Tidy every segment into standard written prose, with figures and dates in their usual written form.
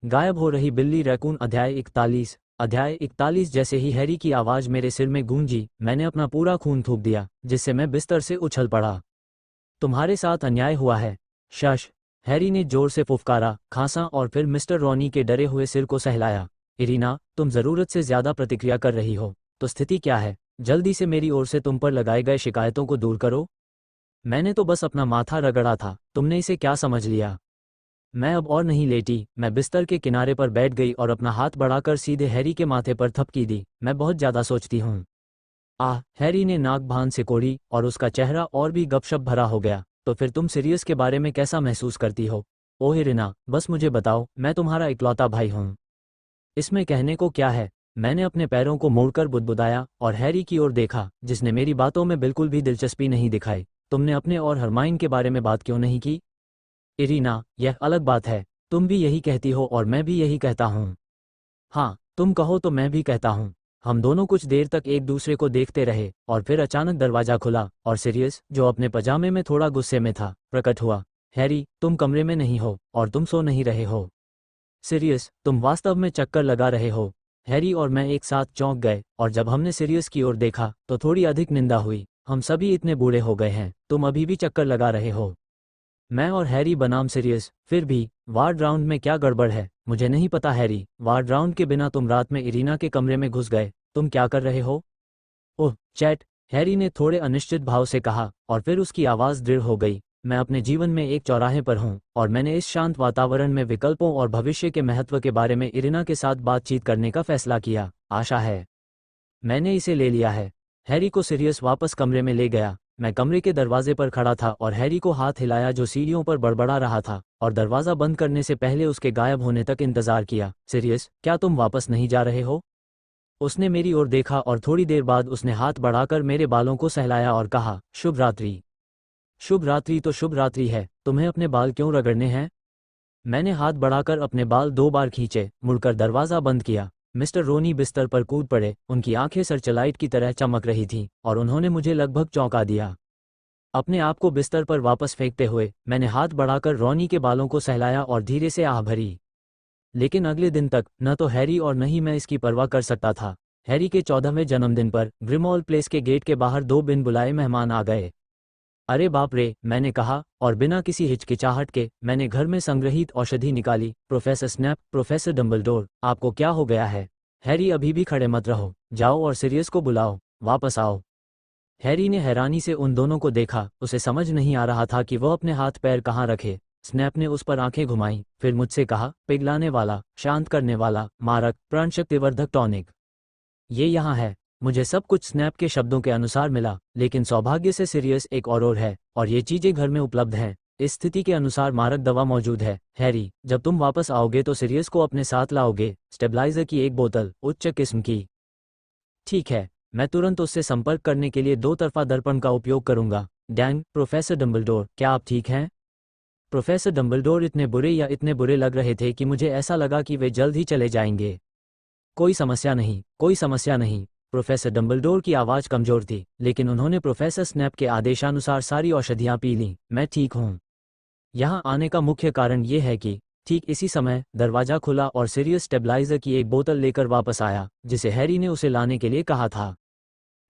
गायब हो रही बिल्ली रैकून अध्याय 41। जैसे ही हैरी की आवाज़ मेरे सिर में गूंजी, मैंने अपना पूरा खून थूक दिया, जिससे मैं बिस्तर से उछल पड़ा। तुम्हारे साथ अन्याय हुआ है। शश। हैरी ने जोर से फुफकारा, खांसा और फिर मिस्टर रॉनी के डरे हुए सिर को सहलाया। इरीना, तुम ज़रूरत से ज़्यादा प्रतिक्रिया कर रही हो। तो स्थिति क्या है? जल्दी से मेरी ओर से तुम पर लगाए गए शिकायतों को दूर करो। मैंने तो बस अपना माथा रगड़ा था, तुमने इसे क्या समझ लिया? मैं अब और नहीं लेटी। मैं बिस्तर के किनारे पर बैठ गई और अपना हाथ बढ़ाकर सीधे हैरी के माथे पर थपकी दी। मैं बहुत ज़्यादा सोचती हूँ। हैरी ने नाक भान सिकोड़ी और उसका चेहरा और भी गपशप भरा हो गया। तो फिर तुम सिरियस के बारे में कैसा महसूस करती हो? ओह इरिना, बस मुझे बताओ, मैं तुम्हारा इकलौता भाई हूँ। इसमें कहने को क्या है? मैंने अपने पैरों को मोड़कर बुदबुदाया और हैरी की ओर देखा, जिसने मेरी बातों में बिल्कुल भी दिलचस्पी नहीं दिखाई। तुमने अपने और हरमाइन के बारे में बात क्यों नहीं की? इरीना, यह अलग बात है। तुम भी यही कहती हो और मैं भी यही कहता हूँ। हाँ, तुम कहो तो मैं भी कहता हूँ। हम दोनों कुछ देर तक एक दूसरे को देखते रहे और फिर अचानक दरवाजा खुला और सिरियस, जो अपने पजामे में थोड़ा गुस्से में था, प्रकट हुआ। हैरी, तुम कमरे में नहीं हो और तुम सो नहीं रहे हो। सिरियस, तुम वास्तव में चक्कर लगा रहे हो। हैरी और मैं एक साथ चौंक गए और जब हमने सिरियस की ओर देखा तो थोड़ी अधिक निंदा हुई। हम सभी इतने बूढ़े हो गए हैं, तुम अभी भी चक्कर लगा रहे हो। मैं और हैरी बनाम सिरियस। फिर भी वार्ड राउंड में क्या गड़बड़ है? मुझे नहीं पता हैरी। वार्ड राउंड के बिना तुम रात में इरीना के कमरे में घुस गए। तुम क्या कर रहे हो? ओह चैट, हैरी ने थोड़े अनिश्चित भाव से कहा और फिर उसकी आवाज़ दृढ़ हो गई। मैं अपने जीवन में एक चौराहे पर हूँ और मैंने इस शांत वातावरण में विकल्पों और भविष्य के महत्व के बारे में इरीना के साथ बातचीत करने का फैसला किया। आशा है मैंने इसे ले लिया है। हैरी को सिरियस वापस कमरे में ले गया। मैं कमरे के दरवाजे पर खड़ा था और हैरी को हाथ हिलाया जो सीढ़ियों पर बड़बड़ा रहा था, और दरवाज़ा बंद करने से पहले उसके गायब होने तक इंतजार किया। सिरियस, क्या तुम वापस नहीं जा रहे हो? उसने मेरी ओर देखा और थोड़ी देर बाद उसने हाथ बढ़ाकर मेरे बालों को सहलाया और कहा, शुभ रात्रि। शुभ रात्रि तो शुभ रात्रि है, तुम्हें अपने बाल क्यों रगड़ने हैं? मैंने हाथ बढ़ाकर अपने बाल 2 बार खींचे, मुड़कर दरवाज़ा बंद किया। मिस्टर रोनी बिस्तर पर कूद पड़े। उनकी आंखें सर्चलाइट की तरह चमक रही थीं और उन्होंने मुझे लगभग चौंका दिया। अपने आप को बिस्तर पर वापस फेंकते हुए मैंने हाथ बढ़ाकर रोनी के बालों को सहलाया और धीरे से आह भरी। लेकिन अगले दिन तक न तो हैरी और न ही मैं इसकी परवाह कर सकता था। हैरी के 14वें जन्मदिन पर ग्रिमॉल प्लेस के गेट के बाहर 2 बिन बुलाए मेहमान आ गए। अरे बाप रे, मैंने कहा, और बिना किसी हिचकिचाहट के मैंने घर में संग्रहित औषधि निकाली। प्रोफेसर स्नैप, प्रोफेसर डंबलडोर, आपको क्या हो गया है? हैरी, अभी भी खड़े मत रहो, जाओ और सिरियस को बुलाओ, वापस आओ। हैरी ने हैरानी से उन दोनों को देखा। उसे समझ नहीं आ रहा था कि वह अपने हाथ पैर कहाँ रखे। स्नैप ने उस पर आंखें घुमाई, फिर मुझसे कहा, पिघलाने वाला, शांत करने वाला, मारक, प्राणशक्तिवर्धक टॉनिक। ये यहाँ है। मुझे सब कुछ स्नैप के शब्दों के अनुसार मिला, लेकिन सौभाग्य से सिरियस एक और है और ये चीज़ें घर में उपलब्ध हैं। इस स्थिति के अनुसार मारक दवा मौजूद है। हैरी, जब तुम वापस आओगे तो सिरियस को अपने साथ लाओगे। स्टेबलाइजर की एक बोतल, उच्च किस्म की। ठीक है, मैं तुरंत उससे संपर्क करने के लिए 2 तरफा दर्पण का उपयोग करूंगा। डैंग, प्रोफेसर डंबलडोर, क्या आप ठीक हैं? प्रोफेसर डंबलडोर इतने बुरे या इतने बुरे लग रहे थे कि मुझे ऐसा लगा कि वे जल्द ही चले जाएंगे। कोई समस्या नहीं, कोई समस्या नहीं। प्रोफेसर डंबलडोर की आवाज़ कमज़ोर थी, लेकिन उन्होंने प्रोफेसर स्नैप के आदेशानुसार सारी औषधियाँ पी लीं। मैं ठीक हूँ। यहाँ आने का मुख्य कारण ये है कि ठीक इसी समय दरवाज़ा खुला और सिरियस स्टेबलाइजर की एक बोतल लेकर वापस आया, जिसे हैरी ने उसे लाने के लिए कहा था।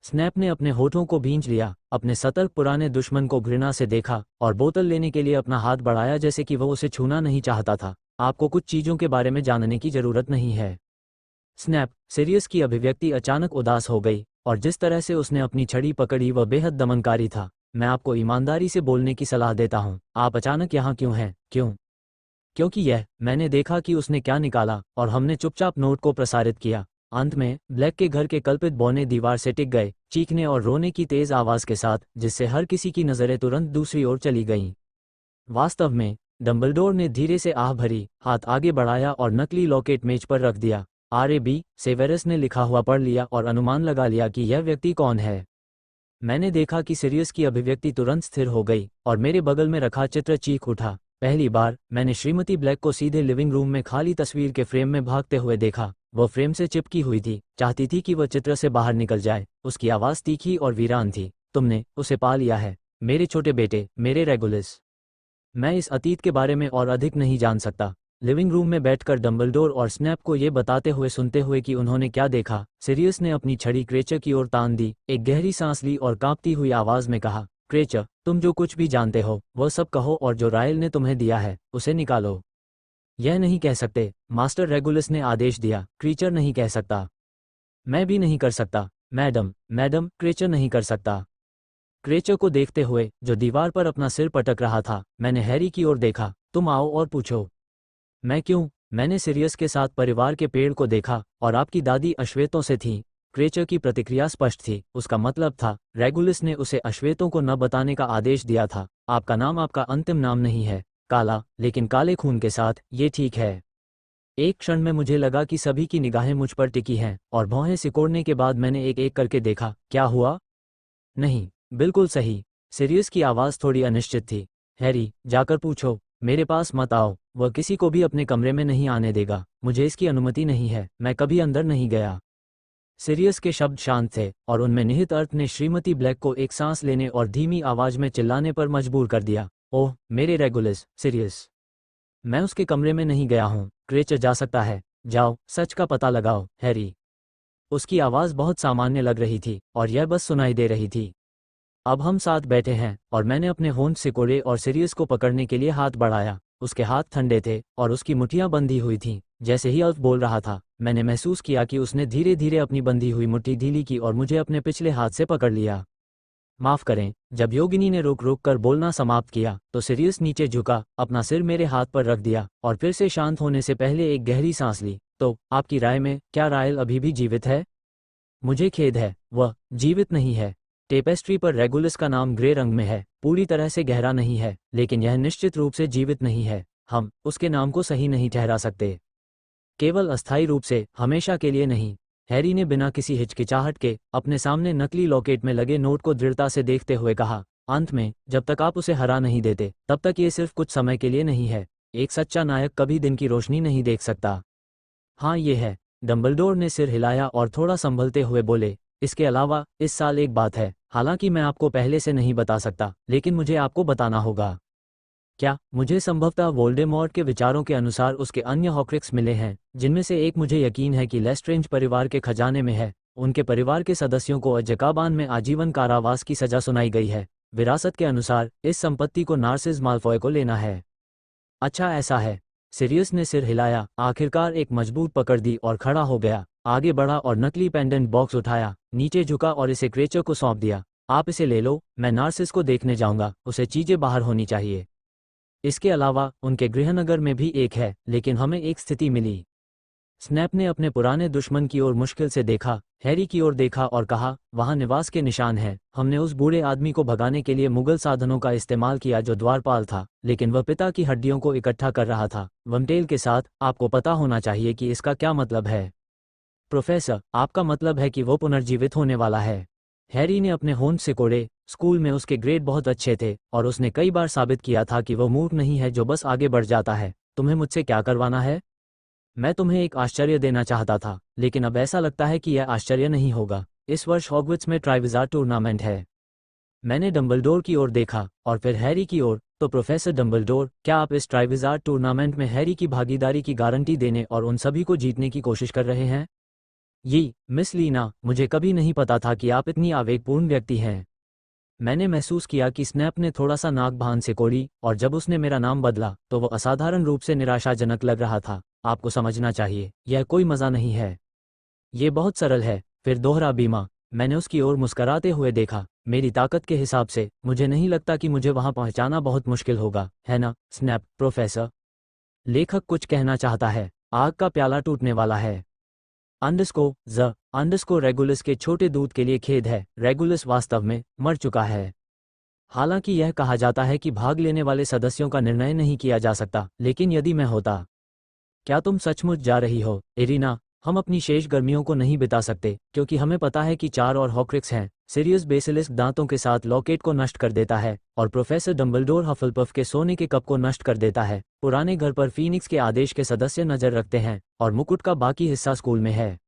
स्नैप ने अपने होठों को भींच लिया, अपने सतर्क पुराने दुश्मन को घृणा से देखा और बोतल लेने के लिए अपना हाथ बढ़ाया, जैसे कि वह उसे छूना नहीं चाहता था। आपको कुछ चीज़ों के बारे में जानने की ज़रूरत नहीं है। स्नैप। सिरियस की अभिव्यक्ति अचानक उदास हो गई और जिस तरह से उसने अपनी छड़ी पकड़ी वह बेहद दमनकारी था। मैं आपको ईमानदारी से बोलने की सलाह देता हूँ, आप अचानक यहाँ क्यों हैं? क्यों? क्योंकि मैंने देखा कि उसने क्या निकाला और हमने चुपचाप नोट को प्रसारित किया। अंत में ब्लैक के घर के कल्पित बौने दीवार से टिक गए, चीखने और रोने की तेज आवाज़ के साथ, जिससे हर किसी की नज़रें तुरंत दूसरी ओर चली गईं। वास्तव में डंबलडोर ने धीरे से आह भरी, हाथ आगे बढ़ाया और नकली लॉकेट मेज पर रख दिया। RAB, सेवेरस ने लिखा हुआ पढ़ लिया और अनुमान लगा लिया कि यह व्यक्ति कौन है। मैंने देखा कि सिरियस की अभिव्यक्ति तुरंत स्थिर हो गई और मेरे बगल में रखा चित्र चीख उठा। पहली बार मैंने श्रीमती ब्लैक को सीधे लिविंग रूम में खाली तस्वीर के फ्रेम में भागते हुए देखा। वह फ्रेम से चिपकी हुई थी, चाहती थी कि वह चित्र से बाहर निकल जाए। उसकी आवाज़ तीखी और वीरान थी, तुमने उसे पा लिया है, मेरे छोटे बेटे, मेरे रेगुलस। मैं इस अतीत के बारे में और अधिक नहीं जान सकता। लिविंग रूम में बैठकर डंबलडोर और स्नैप को ये बताते हुए सुनते हुए कि उन्होंने क्या देखा, सिरियस ने अपनी छड़ी क्रेचर की ओर तान दी, एक गहरी सांस ली और कांपती हुई आवाज में कहा, क्रेचर, तुम जो कुछ भी जानते हो वह सब कहो और जो रायल ने तुम्हें दिया है उसे निकालो। यह नहीं कह सकते, मास्टर रेगुलस ने आदेश दिया। क्रीचर नहीं कह सकता। मैं भी नहीं कर सकता। मैडम, क्रेचर नहीं कर सकता। क्रेचर को देखते हुए, जो दीवार पर अपना सिर पटक रहा था, मैंने हैरी की ओर देखा। तुम आओ और पूछो। मैं क्यों? मैंने सिरियस के साथ परिवार के पेड़ को देखा और आपकी दादी अश्वेतों से थी। क्रेचर की प्रतिक्रिया स्पष्ट थी। उसका मतलब था, रेगुलस ने उसे अश्वेतों को न बताने का आदेश दिया था। आपका नाम आपका अंतिम नाम नहीं है, काला, लेकिन काले खून के साथ, ये ठीक है। एक क्षण में मुझे लगा कि सभी की निगाहें मुझ पर टिकी हैं, और भौहें सिकोड़ने के बाद मैंने एक एक करके देखा। क्या हुआ? नहीं, बिल्कुल सही। सिरियस की आवाज़ थोड़ी अनिश्चित थी। हैरी, जाकर पूछो। मेरे पास मत आओ। वह किसी को भी अपने कमरे में नहीं आने देगा। मुझे इसकी अनुमति नहीं है। मैं कभी अंदर नहीं गया। सिरियस के शब्द शांत थे, और उनमें निहित अर्थ ने श्रीमती ब्लैक को एक सांस लेने और धीमी आवाज में चिल्लाने पर मजबूर कर दिया। ओह, मेरे रेगुलस, सिरियस। मैं उसके कमरे में नहीं गया हूँ। क्रेचर जा सकता है। जाओ, सच का पता लगाओ, हैरी। उसकी आवाज़ बहुत सामान्य लग रही थी, और यह बस सुनाई दे रही थी। अब हम साथ बैठे हैं, और मैंने अपने होंठ सिकोड़े और सिरियस को पकड़ने के लिए हाथ बढ़ाया। उसके हाथ ठंडे थे, और उसकी मुट्ठियां बंधी हुई थीं। जैसे ही अल्फ बोल रहा था, मैंने महसूस किया कि उसने धीरे धीरे अपनी बंधी हुई मुट्ठी ढीली की और मुझे अपने पिछले हाथ से पकड़ लिया। माफ़ करें। जब योगिनी ने रोक रोक कर बोलना समाप्त किया, तो सिरियस नीचे झुका, अपना सिर मेरे हाथ पर रख दिया, और फिर से शांत होने से पहले एक गहरी सांस ली। तो, आपकी राय में, क्या रायल अभी भी जीवित है? मुझे खेद है, वह जीवित नहीं है। टेपेस्ट्री पर रेगुलस का नाम ग्रे रंग में है, पूरी तरह से गहरा नहीं है, लेकिन यह निश्चित रूप से जीवित नहीं है। हम उसके नाम को सही नहीं ठहरा सकते। केवल अस्थायी रूप से, हमेशा के लिए नहीं। हैरी ने बिना किसी हिचकिचाहट के अपने सामने नकली लॉकेट में लगे नोट को दृढ़ता से देखते हुए कहा, अंत में, जब तक आप उसे हरा नहीं देते, तब तक ये सिर्फ कुछ समय के लिए नहीं है। एक सच्चा नायक कभी दिन की रोशनी नहीं देख सकता। हाँ, ये है। डंबलडोर ने सिर हिलाया और थोड़ा संभलते हुए बोले, इसके अलावा, इस साल एक बात है। हालांकि मैं आपको पहले से नहीं बता सकता, लेकिन मुझे आपको बताना होगा। क्या? मुझे संभवतः वोल्डेमॉर्ट के विचारों के अनुसार उसके अन्य हॉक्रिक्स मिले हैं, जिनमें से एक मुझे यकीन है कि लेस्ट्रेंज परिवार के खजाने में है। उनके परिवार के सदस्यों को अज़्काबान में आजीवन कारावास की सजा सुनाई गई है। विरासत के अनुसार, इस संपत्ति को नार्सिस माल्फॉय को लेना है। अच्छा, ऐसा है। सिरियस ने सिर हिलाया, आखिरकार एक मजबूत पकड़ दी और खड़ा हो गया। आगे बढ़ा और नकली पेंडेंट बॉक्स उठाया, नीचे झुका और इसे क्रेचर को सौंप दिया। आप इसे ले लो, मैं नार्सिस को देखने जाऊंगा, उसे चीजें बाहर होनी चाहिए। इसके अलावा, उनके गृहनगर में भी एक है, लेकिन हमें एक स्थिति मिली। स्नैप ने अपने पुराने दुश्मन की ओर मुश्किल से देखा, हैरी की ओर देखा और कहा, वहां निवास के निशान हैं। हमने उस बूढ़े आदमी को भगाने के लिए मुगल साधनों का इस्तेमाल किया जो द्वारपाल था, लेकिन वह पिता की हड्डियों को इकट्ठा कर रहा था, वमटेल के साथ। आपको पता होना चाहिए कि इसका क्या मतलब है। प्रोफेसर, आपका मतलब है कि वो पुनर्जीवित होने वाला है। हैरी ने अपने होंठ सिकोड़े। स्कूल में उसके ग्रेड बहुत अच्छे थे, और उसने कई बार साबित किया था कि वो मूर्ख नहीं है जो बस आगे बढ़ जाता है। तुम्हें मुझसे क्या करवाना है? मैं तुम्हें एक आश्चर्य देना चाहता था, लेकिन अब ऐसा लगता है कि यह आश्चर्य नहीं होगा। इस वर्ष हॉगवर्ट्स में ट्राइविज़ार्ड टूर्नामेंट है। मैंने डंबलडोर की ओर देखा, और फिर हैरी की ओर। तो प्रोफेसर डंबलडोर, क्या आप इस ट्राइविज़ार्ड टूर्नामेंट में हैरी की भागीदारी की गारंटी देने और उन सभी को जीतने की कोशिश कर रहे हैं? ये, मिस लीना, मुझे कभी नहीं पता था कि आप इतनी आवेगपूर्ण व्यक्ति हैं। मैंने महसूस किया कि स्नैप ने थोड़ा सा नाक भान सिकोड़ी, और जब उसने मेरा नाम बदला, तो वो असाधारण रूप से निराशाजनक लग रहा था। आपको समझना चाहिए, यह कोई मज़ा नहीं है। ये बहुत सरल है। फिर दोहरा बीमा। मैंने उसकी ओर मुस्कराते हुए देखा। मेरी ताकत के हिसाब से, मुझे नहीं लगता कि मुझे वहां पहुंचाना बहुत मुश्किल होगा, है ना, स्नैप? प्रोफेसर, लेखक कुछ कहना चाहता है। आग का प्याला टूटने वाला है। अंडरस्को रेगुलस के छोटे दूध के लिए खेद है। रेगुलस वास्तव में मर चुका है। हालांकि यह कहा जाता है कि भाग लेने वाले सदस्यों का निर्णय नहीं किया जा सकता, लेकिन यदि मैं होता। क्या तुम सचमुच जा रही हो, इरिना? हम अपनी शेष गर्मियों को नहीं बिता सकते, क्योंकि हमें पता है कि 4 और हॉक्रिक्स हैं। सिरियस बेसिलिस्क दांतों के साथ लॉकेट को नष्ट कर देता है, और प्रोफेसर डंबलडोर हफलपफ के सोने के कप को नष्ट कर देता है। पुराने घर पर फीनिक्स के आदेश के सदस्य नजर रखते हैं, और मुकुट का बाकी हिस्सा स्कूल में है।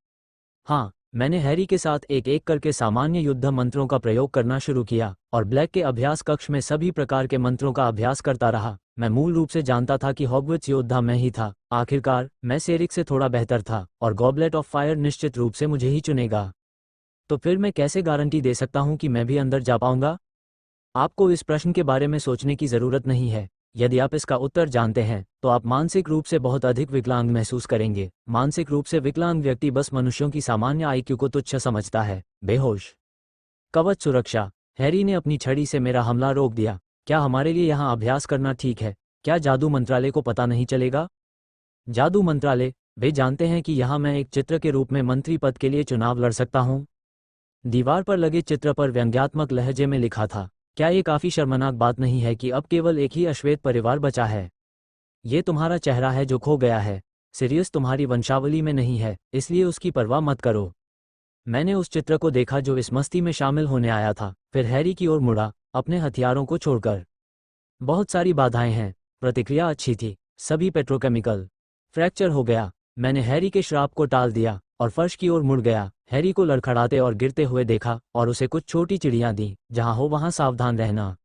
हाँ, मैंने हैरी के साथ एक एक करके सामान्य युद्ध मंत्रों का प्रयोग करना शुरू किया और ब्लैक के अभ्यास कक्ष में सभी प्रकार के मंत्रों का अभ्यास करता रहा। मैं मूल रूप से जानता था कि हॉगवर्ट्स योद्धा मैं ही था। आखिरकार मैं सेरिक से थोड़ा बेहतर था और गॉबलेट ऑफ फायर निश्चित रूप से मुझे ही चुनेगा। तो फिर मैं कैसे गारंटी दे सकता हूं कि मैं भी अंदर जा पाऊंगा? आपको इस प्रश्न के बारे में सोचने की जरूरत नहीं है। यदि आप इसका उत्तर जानते हैं तो आप मानसिक रूप से बहुत अधिक विकलांग महसूस करेंगे। मानसिक रूप से विकलांग व्यक्ति बस मनुष्यों की सामान्य आईक्यू को तुच्छ समझता है। बेहोश। कवच सुरक्षा। हैरी ने अपनी छड़ी से मेरा हमला रोक दिया। क्या हमारे लिए यहाँ अभ्यास करना ठीक है? क्या जादू मंत्रालय को पता नहीं चलेगा? जादू मंत्रालय, वे जानते हैं कि यहाँ मैं एक चित्र के रूप में मंत्री पद के लिए चुनाव लड़ सकता हूँ। दीवार पर लगे चित्र पर व्यंग्यात्मक लहजे में लिखा था, क्या ये काफी शर्मनाक बात नहीं है कि अब केवल एक ही अश्वेत परिवार बचा है? ये तुम्हारा चेहरा है जो खो गया है। सिरियस तुम्हारी वंशावली में नहीं है, इसलिए उसकी परवाह मत करो। मैंने उस चित्र को देखा जो इस मस्ती में शामिल होने आया था, फिर हैरी की ओर मुड़ा, अपने हथियारों को छोड़कर। बहुत सारी बाधाएं हैं। प्रतिक्रिया अच्छी थी। सभी पेट्रोकेमिकल। फ्रैक्चर हो गया। मैंने हैरी के श्राप को टाल दिया और फर्श की ओर मुड़ गया। हैरी को लड़खड़ाते और गिरते हुए देखा और उसे कुछ छोटी चिड़ियां दी। जहां हो वहां सावधान रहना।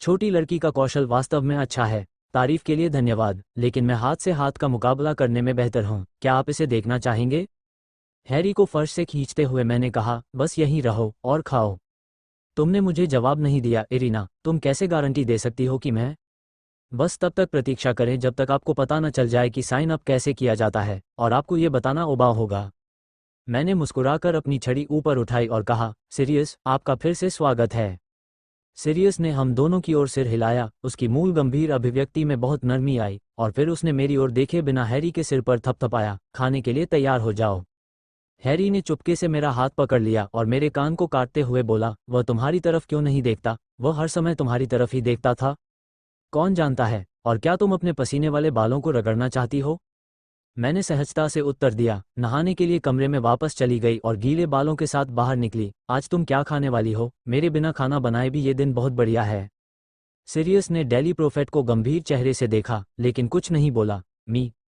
छोटी लड़की का कौशल वास्तव में अच्छा है। तारीफ के लिए धन्यवाद, लेकिन मैं हाथ से हाथ का मुकाबला करने में बेहतर हूं। क्या आप इसे देखना चाहेंगे? हैरी को फर्श से खींचते हुए मैंने कहा, बस यहीं रहो और खाओ। तुमने मुझे जवाब नहीं दिया इरिना। तुम कैसे गारंटी दे सकती हो कि मैं? बस तब तक प्रतीक्षा करें जब तक आपको पता न चल जाए कि साइन अप कैसे किया जाता है, और आपको ये बताना उबाऊ होगा। मैंने मुस्कुराकर अपनी छड़ी ऊपर उठाई और कहा, सिरियस, आपका फिर से स्वागत है। सिरियस ने हम दोनों की ओर सिर हिलाया। उसकी मूल गंभीर अभिव्यक्ति में बहुत नरमी आई और फिर उसने मेरी ओर देखे बिना हैरी के सिर पर थपथपाया, खाने के लिए तैयार हो जाओ। हैरी ने चुपके से मेरा हाथ पकड़ लिया और मेरे कान को काटते हुए बोला, वह तुम्हारी तरफ क्यों नहीं देखता? वह हर समय तुम्हारी तरफ ही देखता था। कौन जानता है? और क्या तुम अपने पसीने वाले बालों को रगड़ना चाहती हो? मैंने सहजता से उत्तर दिया, नहाने के लिए कमरे में वापस चली गई और गीले बालों के साथ बाहर निकली। आज तुम क्या खाने वाली हो? मेरे बिना खाना बनाए भी ये दिन बहुत बढ़िया है। सिरियस ने डेली प्रोफेट को गंभीर चेहरे से देखा, लेकिन कुछ नहीं बोला।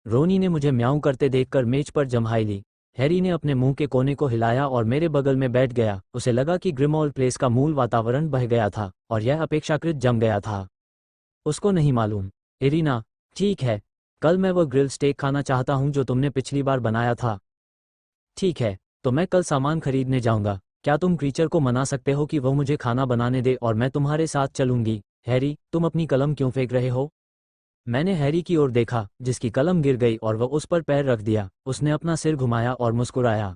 रोनी ने मुझे म्याऊं करते देखकर मेज पर जम्हाई ली। हैरी ने अपने मुंह के कोने को हिलाया और मेरे बगल में बैठ गया। उसे लगा कि ग्रिमॉल्ड प्लेस का मूल वातावरण बह गया था और यह अपेक्षाकृत जम गया था। उसको नहीं मालूम। इरिना, ठीक है, कल मैं वो ग्रिल स्टेक खाना चाहता हूं जो तुमने पिछली बार बनाया था। ठीक है, तो मैं कल सामान खरीदने जाऊंगा। क्या तुम क्रीचर को मना सकते हो कि वह मुझे खाना बनाने दे और मैं तुम्हारे साथ चलूंगी? हैरी, तुम अपनी कलम क्यों फेंक रहे हो? मैंने हैरी की ओर देखा, जिसकी कलम गिर गई और वह उस पर पैर रख दिया। उसने अपना सिर घुमाया और मुस्कुराया।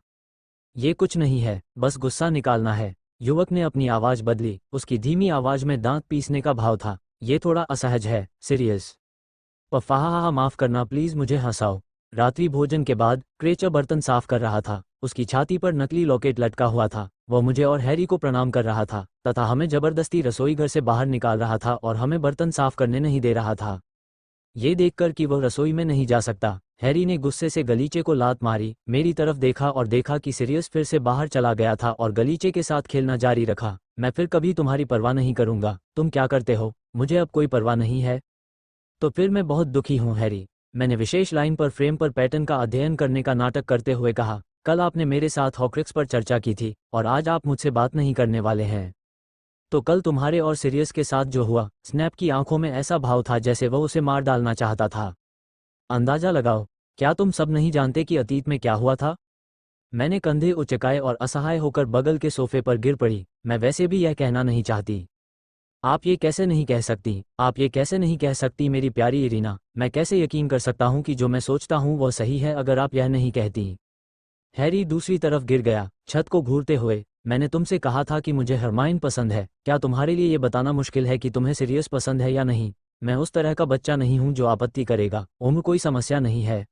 ये कुछ नहीं है, बस गुस्सा निकालना है। युवक ने अपनी आवाज बदली। उसकी धीमी आवाज में दांत पीसने का भाव था। ये थोड़ा असहज है, सिरियस। पफाहा, माफ करना, प्लीज मुझे हंसाओ। रात्रि भोजन के बाद क्रेचर बर्तन साफ कर रहा था। उसकी छाती पर नकली लॉकेट लटका हुआ था। वह मुझे और हैरी को प्रणाम कर रहा था तथा हमें जबरदस्ती रसोई घर से बाहर निकाल रहा था और हमें बर्तन साफ करने नहीं दे रहा था। ये देखकर कि वह रसोई में नहीं जा सकता, हैरी ने गुस्से से गलीचे को लात मारी, मेरी तरफ देखा और देखा कि सिरियस फिर से बाहर चला गया था और गलीचे के साथ खेलना जारी रखा। मैं फिर कभी तुम्हारी परवाह नहीं करूंगा। तुम क्या करते हो? मुझे अब कोई परवाह नहीं है। तो फिर मैं बहुत दुखी हूं हैरी। मैंने विशेष लाइन पर फ्रेम पर पैटर्न का अध्ययन करने का नाटक करते हुए कहा, कल आपने मेरे साथ हॉक्रिक्स पर चर्चा की थी और आज आप मुझसे बात नहीं करने वाले हैं। तो कल तुम्हारे और सिरियस के साथ जो हुआ, स्नैप की आंखों में ऐसा भाव था जैसे वह उसे मार डालना चाहता था। अंदाजा लगाओ, क्या तुम सब नहीं जानते कि अतीत में क्या हुआ था? मैंने कंधे उचकाए और असहाय होकर बगल के सोफे पर गिर पड़ी। मैं वैसे भी यह कहना नहीं चाहती। आप ये कैसे नहीं कह सकती? आप ये कैसे नहीं कह सकती मेरी प्यारी इरिना? मैं कैसे यकीन कर सकता हूँ कि जो मैं सोचता हूँ वह सही है अगर आप यह नहीं कहती? हैरी दूसरी तरफ गिर गया, छत को घूरते हुए। मैंने तुमसे कहा था कि मुझे हरमाइन पसंद है। क्या तुम्हारे लिए ये बताना मुश्किल है कि तुम्हें सिरियस पसंद है या नहीं? मैं उस तरह का बच्चा नहीं हूं जो आपत्ति करेगा। उम्र कोई समस्या नहीं है,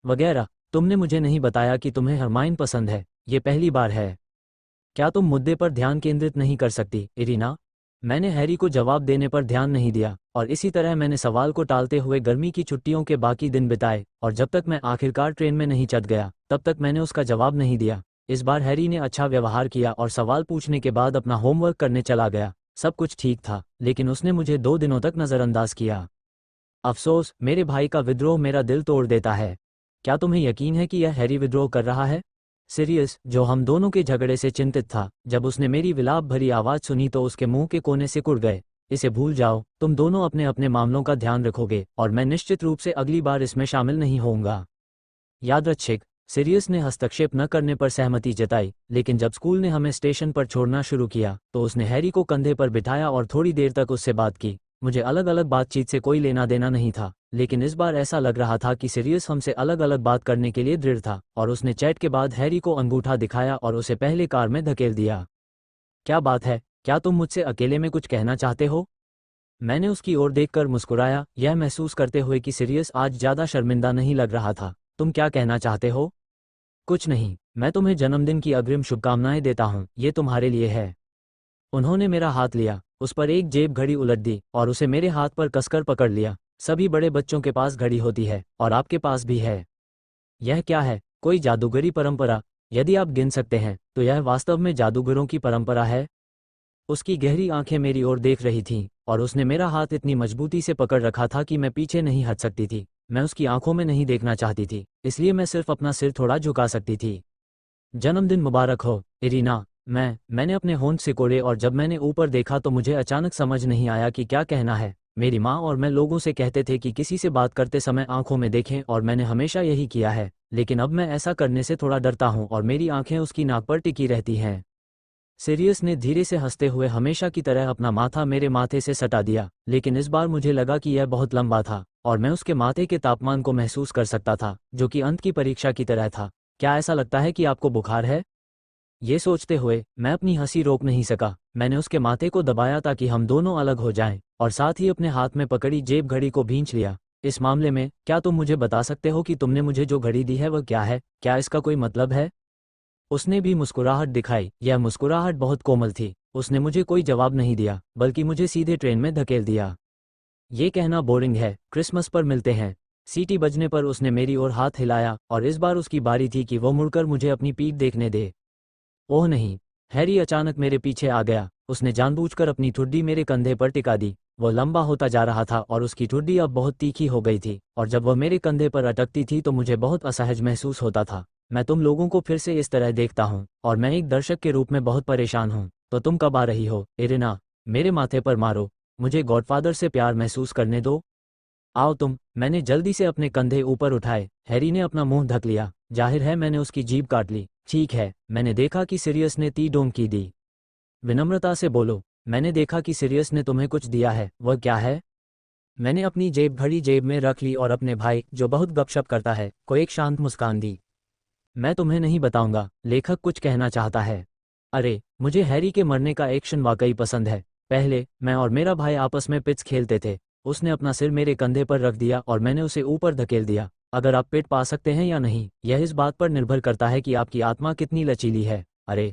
वगैरह। तुमने मुझे नहीं बताया कि तुम्हें हरमाइन पसंद है। ये पहली बार है। क्या तुम मुद्दे पर ध्यान केंद्रित नहीं कर सकती, इरिना? मैंने हैरी को जवाब देने पर ध्यान नहीं दिया और इसी तरह मैंने सवाल को टालते हुए गर्मी की छुट्टियों के बाकी दिन बिताए और जब तक मैं आखिरकार ट्रेन में नहीं चढ़ गया तब तक मैंने उसका जवाब नहीं दिया। इस बार हैरी ने अच्छा व्यवहार किया और सवाल पूछने के बाद अपना होमवर्क करने चला गया। सब कुछ ठीक था, लेकिन उसने मुझे 2 दिनों तक नज़रअंदाज किया। अफसोस, मेरे भाई का विद्रोह मेरा दिल तोड़ देता है। क्या तुम्हें यकीन है कि यह हैरी विद्रोह कर रहा है? सीरियस, जो हम दोनों के झगड़े से चिंतित था, जब उसने मेरी विलाप भरी आवाज़ सुनी तो उसके मुंह के कोने सिकुड़ गए। इसे भूल जाओ, तुम दोनों अपने अपने मामलों का ध्यान रखोगे और मैं निश्चित रूप से अगली बार इसमें शामिल नहीं होऊंगा। यादृच्छिक, सीरियस ने हस्तक्षेप न करने पर सहमति जताई, लेकिन जब स्कूल ने हमें स्टेशन पर छोड़ना शुरू किया तो उसने हैरी को कंधे पर बिठाया और थोड़ी देर तक उससे बात की। मुझे अलग अलग बातचीत से कोई लेना देना नहीं था, लेकिन इस बार ऐसा लग रहा था कि सीरियस हमसे अलग अलग बात करने के लिए दृढ़ था, और उसने चैट के बाद हैरी को अंगूठा दिखाया और उसे पहले कार में धकेल दिया। क्या बात है, क्या तुम मुझसे अकेले में कुछ कहना चाहते हो? मैंने उसकी ओर देखकर मुस्कुराया, यह महसूस करते हुए कि सीरियस आज ज़्यादा शर्मिंदा नहीं लग रहा था। तुम क्या कहना चाहते हो? कुछ नहीं, मैं तुम्हें जन्मदिन की अग्रिम शुभकामनाएं देता हूँ, ये तुम्हारे लिए है। उन्होंने मेरा हाथ लिया, उस पर एक जेब घड़ी उलट दी और उसे मेरे हाथ पर कसकर पकड़ लिया। सभी बड़े बच्चों के पास घड़ी होती है और आपके पास भी है। यह क्या है, कोई जादूगरी परंपरा? यदि आप गिन सकते हैं तो यह वास्तव में जादूगरों की परंपरा है। उसकी गहरी आंखें मेरी ओर देख रही थीं और उसने मेरा हाथ इतनी मजबूती से पकड़ रखा था कि मैं पीछे नहीं हट सकती थी। मैं उसकी आंखों में नहीं देखना चाहती थी, इसलिए मैं सिर्फ अपना सिर थोड़ा झुका सकती थी। जन्मदिन मुबारक हो, इरीना। मैंने अपने होंठ सिकोड़े और जब मैंने ऊपर देखा तो मुझे अचानक समझ नहीं आया कि क्या कहना है। मेरी माँ और मैं लोगों से कहते थे कि किसी से बात करते समय आंखों में देखें और मैंने हमेशा यही किया है, लेकिन अब मैं ऐसा करने से थोड़ा डरता हूँ और मेरी आंखें उसकी नाक पर टिकी रहती हैं। सीरियस ने धीरे से हंसते हुए हमेशा की तरह अपना माथा मेरे माथे से सटा दिया, लेकिन इस बार मुझे लगा कि यह बहुत लंबा था और मैं उसके माथे के तापमान को महसूस कर सकता था, जो कि अंत की परीक्षा की तरह था। क्या ऐसा लगता है कि आपको बुखार है? ये सोचते हुए मैं अपनी हंसी रोक नहीं सका। मैंने उसके माथे को दबाया ताकि हम दोनों अलग हो जाएं, और साथ ही अपने हाथ में पकड़ी जेब घड़ी को भींच लिया। इस मामले में क्या तुम मुझे बता सकते हो कि तुमने मुझे जो घड़ी दी है वह क्या है? क्या इसका कोई मतलब है? उसने भी मुस्कुराहट दिखाई। यह मुस्कुराहट बहुत कोमल थी। उसने मुझे कोई जवाब नहीं दिया, बल्कि मुझे सीधे ट्रेन में धकेल दिया। ये कहना बोरिंग है, क्रिसमस पर मिलते हैं। सीटी बजने पर उसने मेरी ओर हाथ हिलाया और इस बार उसकी बारी थी कि वो मुड़कर मुझे अपनी पीठ देखने दे। ओह नहीं! हैरी अचानक मेरे पीछे आ गया। उसने जानबूझकर अपनी ठुड्डी मेरे कंधे पर टिका दी। वो लंबा होता जा रहा था और उसकी ठुड्डी अब बहुत तीखी हो गई थी, और जब वह मेरे कंधे पर अटकती थी तो मुझे बहुत असहज महसूस होता था। मैं तुम लोगों को फिर से इस तरह देखता हूँ और मैं एक दर्शक के रूप में बहुत परेशान हूँ। तो तुम कब आ रही हो, इरिना? मेरे माथे पर मारो, मुझे गॉडफादर से प्यार महसूस करने दो। आओ तुम। मैंने जल्दी से अपने कंधे ऊपर उठाए। हैरी ने अपना मुंह ढक लिया। जाहिर है मैंने उसकी जीभ काट ली। ठीक है, मैंने देखा कि सीरियस ने ती डोंग की दी। विनम्रता से बोलो। मैंने देखा कि सीरियस ने तुम्हें कुछ दिया है, वह क्या है? मैंने अपनी जेब घड़ी जेब में रख ली और अपने भाई, जो बहुत गपशप करता है, को एक शांत मुस्कान दी। मैं तुम्हें नहीं बताऊंगा, लेखक कुछ कहना चाहता है। अरे, मुझे हैरी के मरने का एक्शन वाकई पसंद है। पहले मैं और मेरा भाई आपस में पिच खेलते थे। उसने अपना सिर मेरे कंधे पर रख दिया और मैंने उसे ऊपर धकेल दिया। अगर आप पिट पा सकते हैं या नहीं, यह इस बात पर निर्भर करता है कि आपकी आत्मा कितनी लचीली है। अरे,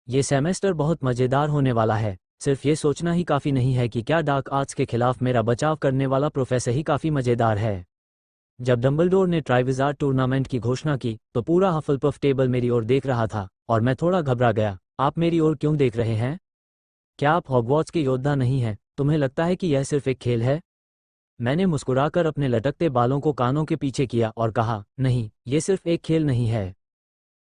ये सेमेस्टर बहुत मज़ेदार होने वाला है। सिर्फ ये सोचना ही काफ़ी नहीं है कि क्या डार्क आर्ट्स के खिलाफ मेरा बचाव करने वाला प्रोफेसर ही काफ़ी मज़ेदार है। जब डंबलडोर ने ट्राइविज़ार्ड टूर्नामेंट की घोषणा की तो पूरा हफलपफ टेबल मेरी ओर देख रहा था और मैं थोड़ा घबरा गया। आप मेरी ओर क्यों देख रहे हैं? क्या आप हॉगवॉट्स के योद्धा नहीं हैं? तुम्हें लगता है कि यह सिर्फ एक खेल है? मैंने मुस्कुराकर अपने लटकते बालों को कानों के पीछे किया और कहा, नहीं, ये सिर्फ एक खेल नहीं है।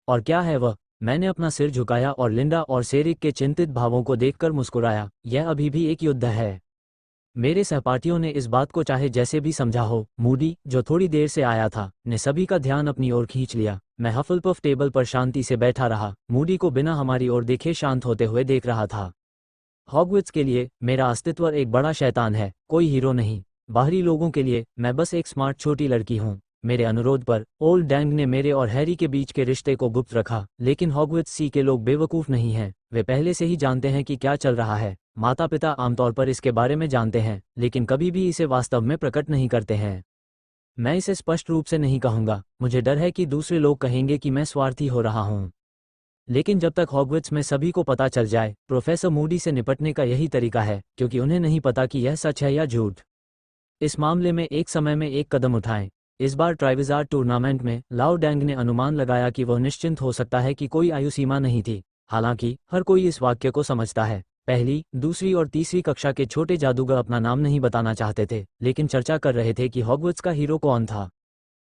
और क्या है वह? मैंने अपना सिर झुकाया और लिंडा और सेरिक के चिंतित भावों को देखकर मुस्कुराया। यह अभी भी एक युद्ध है। मेरे सहपाठियों ने इस बात को चाहे जैसे भी समझा हो। मूडी, जो थोड़ी देर से आया था, ने सभी का ध्यान अपनी ओर खींच लिया। मैं हफलपफ टेबल पर शांति से बैठा रहा, मूडी को बिना हमारी ओर देखे शांत होते हुए देख रहा था। हॉगवर्ट्स के लिए मेरा अस्तित्व एक बड़ा शैतान है, कोई हीरो नहीं। बाहरी लोगों के लिए मैं बस एक स्मार्ट छोटी लड़की हूँ। मेरे अनुरोध पर ओल्ड डैंग ने मेरे और हैरी के बीच के रिश्ते को गुप्त रखा, लेकिन हॉगवर्ट्स सी के लोग बेवकूफ़ नहीं हैं। वे पहले से ही जानते हैं कि क्या चल रहा है। माता पिता आमतौर पर इसके बारे में जानते हैं, लेकिन कभी भी इसे वास्तव में प्रकट नहीं करते हैं। मैं इसे स्पष्ट रूप से नहीं कहूँगा, मुझे डर है कि दूसरे लोग कहेंगे कि मैं स्वार्थी हो रहा हूँ। लेकिन जब तक हॉगवर्ट्स में सभी को पता चल जाए, प्रोफेसर मूडी से निपटने का यही तरीका है, क्योंकि उन्हें नहीं पता कि यह सच है या झूठ। इस मामले में एक समय में एक कदम उठाएं। इस बार ट्राइविज़ार्ड टूर्नामेंट में लाओ डैंग ने अनुमान लगाया कि वह निश्चिंत हो सकता है कि कोई आयु सीमा नहीं थी। हालांकि हर कोई इस वाक्य को समझता है। पहली, दूसरी और तीसरी कक्षा के छोटे जादूगर अपना नाम नहीं बताना चाहते थे, लेकिन चर्चा कर रहे थे कि हॉगवर्ट्स का हीरो कौन था।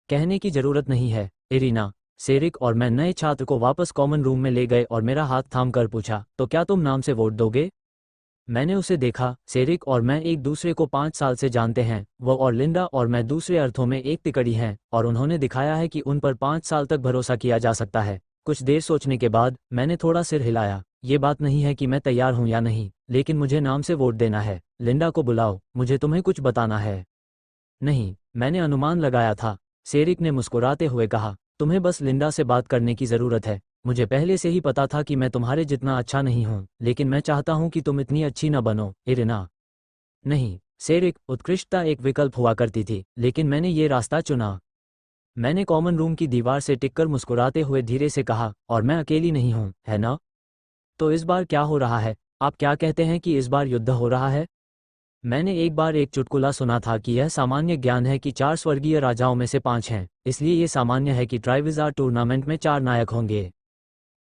कहने की जरूरत नहीं है, इरीना। सेरिक और मैं नए छात्र को वापस कॉमन रूम में ले गए और मेरा हाथ थाम कर पूछा, तो क्या तुम नाम से वोट दोगे? मैंने उसे देखा। सेरिक और मैं एक दूसरे को 5 साल से जानते हैं। वो और लिंडा और मैं दूसरे अर्थों में एक तिकड़ी हैं और उन्होंने दिखाया है कि उन पर 5 साल तक भरोसा किया जा सकता है। कुछ देर सोचने के बाद मैंने थोड़ा सिर हिलाया। ये बात नहीं है कि मैं तैयार हूं या नहीं, लेकिन मुझे नाम से वोट देना है। लिंडा को बुलाओ, मुझे तुम्हें कुछ बताना है। नहीं, मैंने अनुमान लगाया था। सेरिक ने मुस्कुराते हुए कहा, तुम्हें बस लिंडा से बात करने की ज़रूरत है। मुझे पहले से ही पता था कि मैं तुम्हारे जितना अच्छा नहीं हूं, लेकिन मैं चाहता हूं कि तुम इतनी अच्छी न बनो, इरिना। नहीं, सेरिक, उत्कृष्टता एक विकल्प हुआ करती थी, लेकिन मैंने ये रास्ता चुना। मैंने कॉमन रूम की दीवार से टिककर मुस्कुराते हुए धीरे से कहा, और मैं अकेली नहीं हूं, है ना? तो इस बार क्या हो रहा है? आप क्या कहते हैं कि इस बार युद्ध हो रहा है? मैंने एक बार एक चुटकुला सुना था कि यह सामान्य ज्ञान है कि 4 स्वर्गीय राजाओं में से 5 हैं, इसलिए ये सामान्य है कि ट्राइविज़ार टूर्नामेंट में 4 नायक होंगे।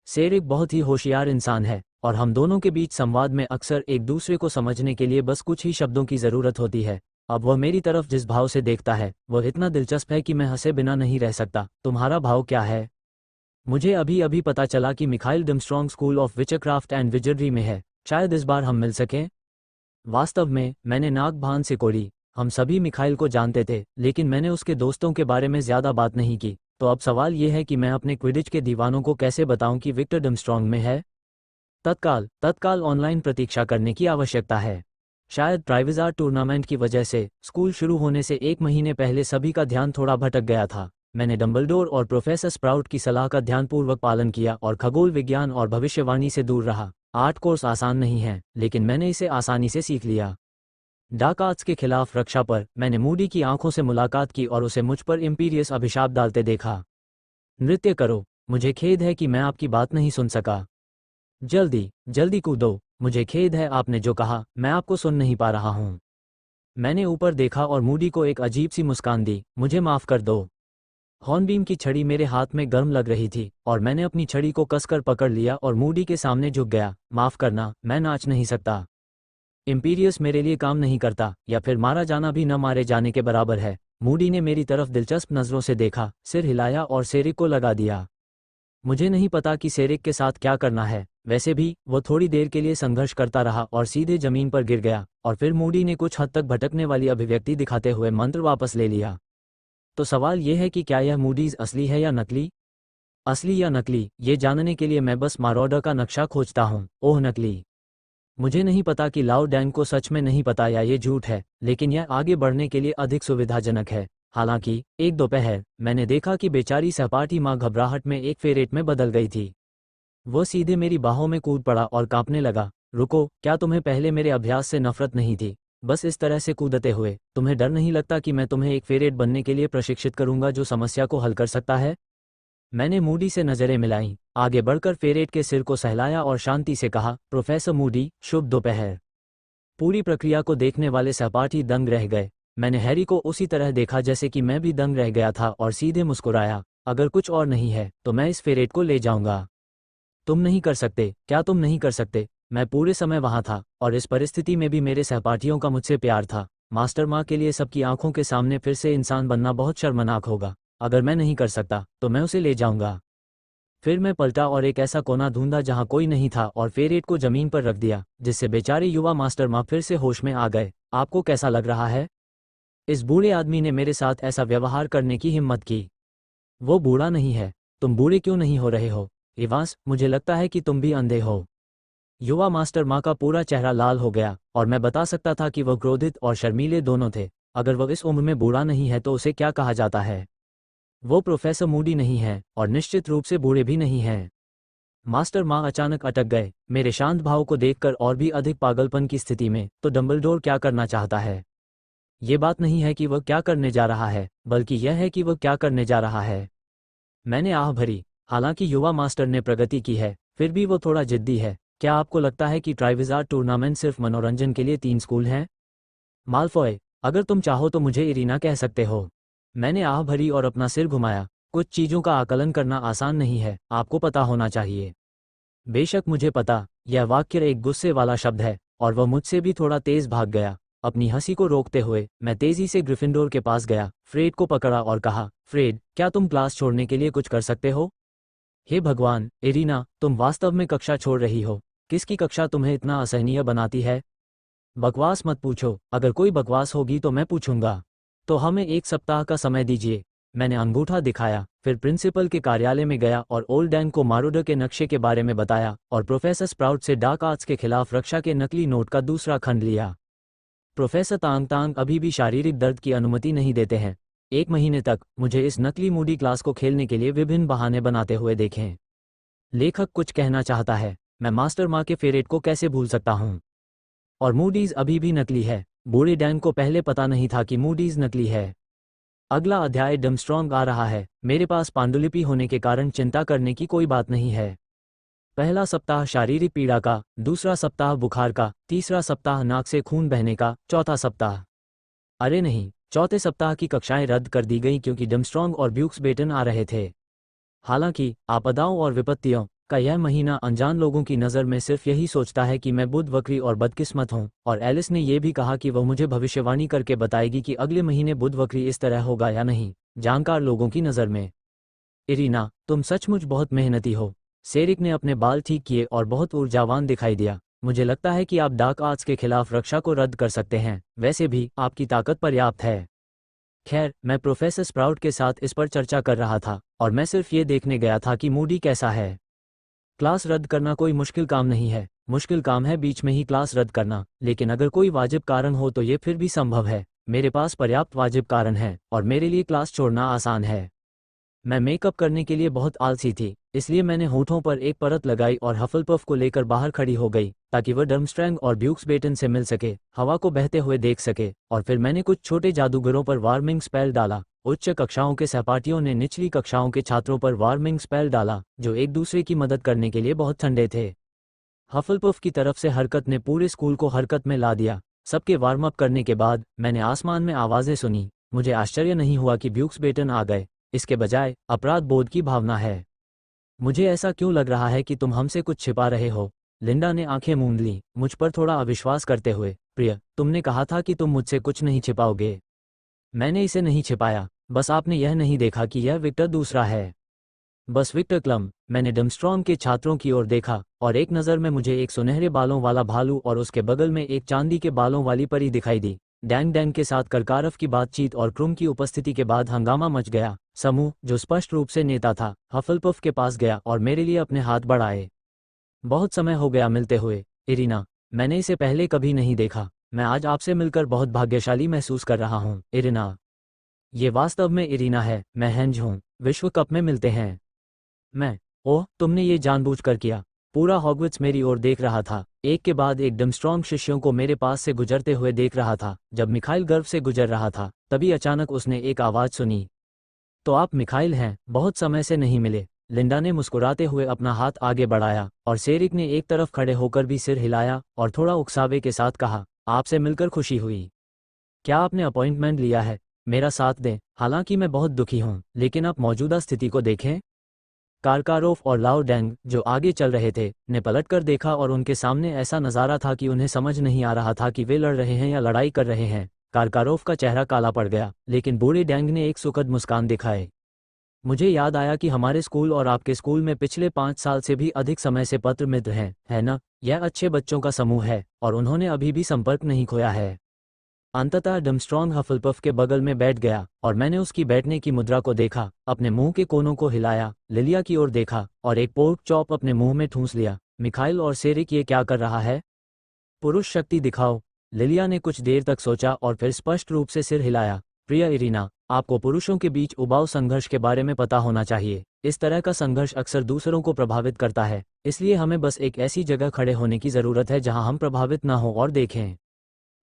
सेरिक बहुत ही होशियार इंसान है, और हम दोनों के बीच संवाद में अक्सर एक दूसरे को समझने के लिए बस कुछ ही शब्दों की ज़रूरत होती है। अब वह मेरी तरफ जिस भाव से देखता है वह इतना दिलचस्प है कि मैं हंसे बिना नहीं रह सकता। तुम्हारा भाव क्या है? मुझे अभी अभी पता चला कि मिखाइल डिमस्ट्रॉन्ग स्कूल ऑफ विचरक्राफ्ट एंड विजरी में है। शायद इस बार हम मिल सकें। वास्तव में मैंने नाक भान सिकोड़ी। हम सभी मिखाइल को जानते थे, लेकिन मैंने उसके दोस्तों के बारे में ज़्यादा बात नहीं की। तो अब सवाल ये है कि मैं अपने क्विडिच के दीवानों को कैसे बताऊं कि विक्टर डिमस्ट्रॉन्ग में है। तत्काल ऑनलाइन प्रतीक्षा करने की आवश्यकता है। शायद ट्राइविज़ार टूर्नामेंट की वजह से स्कूल शुरू होने से 1 महीने पहले सभी का ध्यान थोड़ा भटक गया था। मैंने डंबलडोर और प्रोफेसर स्प्राउट की सलाह का ध्यानपूर्वक पालन किया और खगोल विज्ञान और भविष्यवाणी से दूर रहा। 8 कोर्स आसान नहीं है, लेकिन मैंने इसे आसानी से सीख लिया। डार्क आर्ट्स के खिलाफ रक्षा पर मैंने मूडी की आंखों से मुलाकात की और उसे मुझ पर इम्पीरियस अभिशाप डालते देखा। नृत्य करो। मुझे खेद है कि मैं आपकी बात नहीं सुन सका। जल्दी कूदो। मुझे खेद है, आपने जो कहा मैं आपको सुन नहीं पा रहा हूँ। मैंने ऊपर देखा और मूडी को एक अजीब सी मुस्कान दी। मुझे माफ़ कर दो। हॉर्नबीम की छड़ी मेरे हाथ में गर्म लग रही थी और मैंने अपनी छड़ी को कसकर पकड़ लिया और मूडी के सामने झुक गया। माफ़ करना, मैं नाच नहीं सकता। इम्पीरियस मेरे लिए काम नहीं करता, या फिर मारा जाना भी न मारे जाने के बराबर है। मूडी ने मेरी तरफ दिलचस्प नज़रों से देखा, सिर हिलाया और सेरिक को लगा दिया। मुझे नहीं पता कि सेरिक के साथ क्या करना है। वैसे भी वो थोड़ी देर के लिए संघर्ष करता रहा और सीधे जमीन पर गिर गया, और फिर मूडी ने कुछ हद तक भटकने वाली अभिव्यक्ति दिखाते हुए मंत्र वापस ले लिया। तो सवाल यह है कि क्या यह मूडीज असली है या नकली? असली या नकली, ये जानने के लिए मैं बस मारौडर का नक्शा खोजता हूँ। ओह नकली। मुझे नहीं पता कि लाओ डैंग को सच में नहीं पता या ये झूठ है, लेकिन यह आगे बढ़ने के लिए अधिक सुविधाजनक है। हालांकि एक दोपहर मैंने देखा कि बेचारी सहपाठी माँ घबराहट में एक फेरेट में बदल गई थी। वो सीधे मेरी बाहों में कूद पड़ा और कांपने लगा। रुको, क्या तुम्हें पहले मेरे अभ्यास से नफरत नहीं थी? बस इस तरह से कूदते हुए तुम्हें डर नहीं लगता कि मैं तुम्हें एक फेरेट बनने के लिए प्रशिक्षित करूंगा जो समस्या को हल कर सकता है? मैंने मूडी से नजरें मिलाईं, आगे बढ़कर फेरेट के सिर को सहलाया और शांति से कहा, प्रोफेसर मूडी, शुभ दोपहर। पूरी प्रक्रिया को देखने वाले सहपाठी दंग रह गए। मैंने हैरी को उसी तरह देखा जैसे कि मैं भी दंग रह गया था और सीधे मुस्कुराया। अगर कुछ और नहीं है तो मैं इस फेरेट को ले जाऊंगा। तुम नहीं कर सकते। क्या तुम नहीं कर सकते? मैं पूरे समय वहां था, और इस परिस्थिति में भी मेरे सहपाठियों का मुझसे प्यार था। मास्टर माँ के लिए सबकी आंखों के सामने फिर से इंसान बनना बहुत शर्मनाक होगा। अगर मैं नहीं कर सकता तो मैं उसे ले जाऊंगा। फिर मैं पलटा और एक ऐसा कोना ढूंढा जहां कोई नहीं था और फेरेट को जमीन पर रख दिया, जिससे बेचारे युवा मास्टर माँ फिर से होश में आ गए। आपको कैसा लग रहा है? इस बूढ़े आदमी ने मेरे साथ ऐसा व्यवहार करने की हिम्मत की। वो बूढ़ा नहीं है। तुम बूढ़े क्यों नहीं हो रहे हो? इवांस, मुझे लगता है कि तुम भी अंधे हो। युवा मास्टर माँ का पूरा चेहरा लाल हो गया, और मैं बता सकता था कि वह क्रोधित और शर्मीले दोनों थे। अगर वह इस उम्र में बूढ़ा नहीं है तो उसे क्या कहा जाता है? वो प्रोफेसर मूडी नहीं है, और निश्चित रूप से बूढ़े भी नहीं हैं। मास्टर माँ अचानक अटक गए, मेरे शांत भाव को देखकर और भी अधिक पागलपन की स्थिति में। तो डंबलडोर क्या करना चाहता है? ये बात नहीं है कि वह क्या करने जा रहा है, बल्कि यह है कि वह क्या करने जा रहा है। मैंने आह भरी। हालांकि युवा मास्टर ने प्रगति की है, फिर भी वो थोड़ा जिद्दी है। क्या आपको लगता है कि ट्राइविज़ार टूर्नामेंट सिर्फ मनोरंजन के लिए 3 स्कूल हैं? माल्फॉय, अगर तुम चाहो तो मुझे इरीना कह सकते हो। मैंने आह भरी और अपना सिर घुमाया। कुछ चीज़ों का आकलन करना आसान नहीं है, आपको पता होना चाहिए। बेशक मुझे पता। यह वाक्य एक गुस्से वाला शब्द है, और वह मुझसे भी थोड़ा तेज भाग गया। अपनी हंसी को रोकते हुए मैं तेजी से ग्रिफिंडोर के पास गया, फ्रेड को पकड़ा और कहा, फ्रेड, क्या तुम क्लास छोड़ने के लिए कुछ कर सकते हो? हे भगवान, इरीना, तुम वास्तव में कक्षा छोड़ रही हो। किसकी कक्षा तुम्हें इतना असहनीय बनाती है? बकवास मत पूछो, अगर कोई बकवास होगी तो मैं पूछूंगा। तो हमें 1 सप्ताह का समय दीजिए। मैंने अंगूठा दिखाया, फिर प्रिंसिपल के कार्यालय में गया और ओल्ड डैन को मारोडर के नक्शे के बारे में बताया और प्रोफेसर स्प्राउट से डार्क आर्ट्स के खिलाफ रक्षा के नकली नोट का दूसरा खंड लिया। प्रोफेसर तांग तांग अभी भी शारीरिक दर्द की अनुमति नहीं देते हैं। 1 महीने तक मुझे इस नकली मूडी क्लास को खेलने के लिए विभिन्न बहाने बनाते हुए देखें। लेखक कुछ कहना चाहता है, मैं मास्टर माँ के फेरेट को कैसे भूल सकता हूँ? और मूडीज अभी भी नकली है। बूढ़े डैन को पहले पता नहीं था कि मूडीज नकली है। अगला अध्याय डमस्ट्रॉन्ग आ रहा है। मेरे पास पांडुलिपि होने के कारण चिंता करने की कोई बात नहीं है। पहला सप्ताह शारीरिक पीड़ा का, दूसरा सप्ताह बुखार का, तीसरा सप्ताह नाक से खून बहने का, चौथा सप्ताह, अरे नहीं, चौथे सप्ताह की कक्षाएं रद्द कर दी गईं क्योंकि डमस्ट्रॉन्ग और ब्यूक्स बेटन आ रहे थे। हालांकि आपदाओं और विपत्तियों का यह महीना अनजान लोगों की नज़र में सिर्फ यही सोचता है कि मैं बुद्धवक्री और बदकिस्मत हूं, और एलिस ने यह भी कहा कि वह मुझे भविष्यवाणी करके बताएगी कि अगले महीने बुद्धवक्री इस तरह होगा या नहीं, जानकार लोगों की नज़र में। इरीना, तुम सचमुच बहुत मेहनती हो। सेरिक ने अपने बाल ठीक किए और बहुत ऊर्जावान दिखाई दिया। मुझे लगता है कि आप डार्क आर्ट्स के खिलाफ रक्षा को रद्द कर सकते हैं। वैसे भी आपकी ताकत पर्याप्त है। खैर, मैं प्रोफेसर स्प्राउट के साथ इस पर चर्चा कर रहा था और मैं सिर्फ ये देखने गया था कि मूडी कैसा है। क्लास रद्द करना कोई मुश्किल काम नहीं है। मुश्किल काम है बीच में ही क्लास रद्द करना, लेकिन अगर कोई वाजिब कारण हो तो ये फिर भी संभव है। मेरे पास पर्याप्त वाजिब कारण है और मेरे लिए क्लास छोड़ना आसान है। मैं मेकअप करने के लिए बहुत आलसी थी, इसलिए मैंने होठों पर एक परत लगाई और हफलपफ को लेकर बाहर खड़ी हो गई ताकि वह डर्मस्ट्रैंग और ब्यूक्स बेटन से मिल सके, हवा को बहते हुए देख सके। और फिर मैंने कुछ छोटे जादूगरों पर वार्मिंग स्पेल डाला। उच्च कक्षाओं के सहपाठियों ने निचली कक्षाओं के छात्रों पर वार्मिंग स्पेल डाला, जो एक दूसरे की मदद करने के लिए बहुत ठंडे थे। हफलपफ की तरफ से हरकत ने पूरे स्कूल को हरकत में ला दिया। सबके वार्म अप करने के बाद मैंने आसमान में आवाज़ें सुनी। मुझे आश्चर्य नहीं हुआ कि ब्यूक्स बेटन आ गए, इसके बजाय अपराध बोध की भावना है। मुझे ऐसा क्यों लग रहा है कि तुम हमसे कुछ छिपा रहे हो? लिंडा ने आंखें मूंद लीं, मुझ पर थोड़ा अविश्वास करते हुए। प्रिय, तुमने कहा था कि तुम मुझसे कुछ नहीं छिपाओगे। मैंने इसे नहीं छिपाया, बस आपने यह नहीं देखा कि यह विक्टर दूसरा है। बस विक्टर क्लम। मैंने डमस्ट्रॉन्ग के छात्रों की ओर देखा और एक नज़र में मुझे एक सुनहरे बालों वाला भालू और उसके बगल में एक चांदी के बालों वाली परी दिखाई दी। डैंग डैंग के साथ करकारफ की बातचीत और क्रुम की उपस्थिति के बाद हंगामा मच गया। समूह, जो स्पष्ट रूप से नेता था, हफलपफ के पास गया और मेरे लिए अपने हाथ बढ़ाए। बहुत समय हो गया मिलते हुए, इरीना। मैंने इसे पहले कभी नहीं देखा। मैं आज आपसे मिलकर बहुत भाग्यशाली महसूस कर रहा हूँ, इरीना। ये वास्तव में इरीना है, मैं हेंज हूँ। विश्व कप में मिलते हैं। मैं, ओह, तुमने ये जानबूझकर किया। पूरा हॉगवर्ट्स मेरी ओर देख रहा था, एक के बाद एक डमस्ट्रॉन्ग शिष्यों को मेरे पास से गुजरते हुए देख रहा था। जब मिखाइल गर्व से गुजर रहा था, तभी अचानक उसने एक आवाज़ सुनी। तो आप मिखाइल हैं, बहुत समय से नहीं मिले। लिंडा ने मुस्कुराते हुए अपना हाथ आगे बढ़ाया और सेरिक ने एक तरफ खड़े होकर भी सिर हिलाया और थोड़ा उकसावे के साथ कहा, आपसे मिलकर खुशी हुई। क्या आपने अपॉइंटमेंट लिया है? मेरा साथ दें। हालांकि मैं बहुत दुखी हूं, लेकिन आप मौजूदा स्थिति को देखें। कारकारोफ और लाओ डैंग, जो आगे चल रहे थे, ने पलटकर देखा और उनके सामने ऐसा नज़ारा था कि उन्हें समझ नहीं आ रहा था कि वे लड़ रहे हैं या लड़ाई कर रहे हैं। कारकारोफ का चेहरा काला पड़ गया, लेकिन बूढ़े डैंग ने एक सुखद मुस्कान दिखाए। मुझे याद आया कि हमारे स्कूल और आपके स्कूल में पिछले 5 साल से भी अधिक समय से पत्र मित्र हैं, है ना? यह अच्छे बच्चों का समूह है और उन्होंने अभी भी संपर्क नहीं खोया है। अंततः डमस्ट्रॉन्ग हफलपफ के बगल में बैठ गया और मैंने उसकी बैठने की मुद्रा को देखा, अपने मुंह के कोनों को हिलाया, लिलिया की ओर देखा और एक पोर्क चॉप अपने मुंह में ठूंस लिया। मिखाइल और सेरिक, ये क्या कर रहा है? पुरुष शक्ति दिखाओ। लिलिया ने कुछ देर तक सोचा और फिर स्पष्ट रूप से सिर हिलाया। प्रिय इरीना, आपको पुरुषों के बीच उबाऊ संघर्ष के बारे में पता होना चाहिए। इस तरह का संघर्ष अक्सर दूसरों को प्रभावित करता है, इसलिए हमें बस एक ऐसी जगह खड़े होने की ज़रूरत है जहां हम प्रभावित न हो और देखें।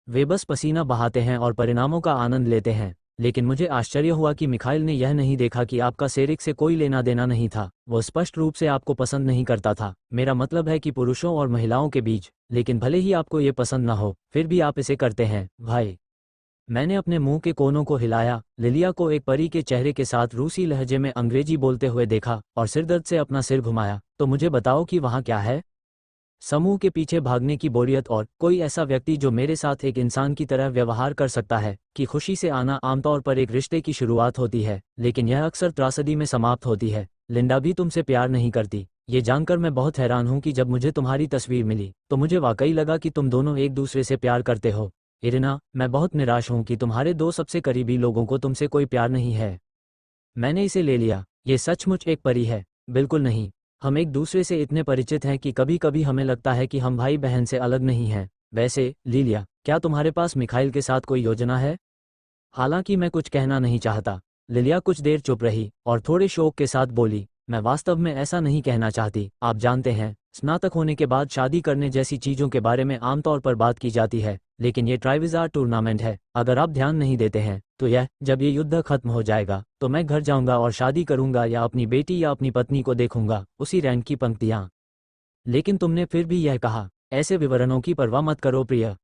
वे बस पसीना बहाते हैं और परिणामों का आनंद लेते हैं। लेकिन मुझे आश्चर्य हुआ कि मिखाइल ने यह नहीं देखा कि आपका सेरिक से कोई लेना देना नहीं था। वो स्पष्ट रूप से आपको पसंद नहीं करता था। मेरा मतलब है कि पुरुषों और महिलाओं के बीच। लेकिन भले ही आपको ये पसंद ना हो, फिर भी आप इसे करते हैं, भाई। मैंने अपने मुंह के कोनों को हिलाया, लिलिया को एक परी के चेहरे के साथ रूसी लहजे में अंग्रेजी बोलते हुए देखा और सिरदर्द से अपना सिर घुमाया। तो मुझे बताओ कि वहाँ क्या है? समूह के पीछे भागने की बोरियत और कोई ऐसा व्यक्ति जो मेरे साथ एक इंसान की तरह व्यवहार कर सकता है कि खुशी से आना आमतौर पर एक रिश्ते की शुरुआत होती है, लेकिन यह अक्सर त्रासदी में समाप्त होती है। लिंडा भी तुमसे प्यार नहीं करती। ये जानकर मैं बहुत हैरान हूँ कि जब मुझे तुम्हारी तस्वीर मिली तो मुझे वाकई लगा कि तुम दोनों एक दूसरे से प्यार करते हो। इरिना, मैं बहुत निराश हूँ कि तुम्हारे दो सबसे करीबी लोगों को तुमसे कोई प्यार नहीं है। मैंने इसे ले लिया। ये सचमुच एक परी है। बिल्कुल नहीं। हम एक दूसरे से इतने परिचित हैं कि कभी कभी हमें लगता है कि हम भाई बहन से अलग नहीं हैं। वैसे लीलिया, क्या तुम्हारे पास मिखाइल के साथ कोई योजना है? हालांकि मैं कुछ कहना नहीं चाहता। लिलिया कुछ देर चुप रही और थोड़े शौक के साथ बोली, मैं वास्तव में ऐसा नहीं कहना चाहती। आप जानते हैं, स्नातक होने के बाद शादी करने जैसी चीज़ों के बारे में आमतौर पर बात की जाती है, लेकिन ये ट्राइविज़ार टूर्नामेंट है। अगर आप ध्यान नहीं देते हैं तो जब ये युद्ध खत्म हो जाएगा तो मैं घर जाऊंगा और शादी करूंगा या अपनी बेटी या अपनी पत्नी को देखूंगा। उसी रैंक की पंक्तियां। लेकिन तुमने फिर भी यह कहा। ऐसे विवरणों की परवाह मत करो प्रिय।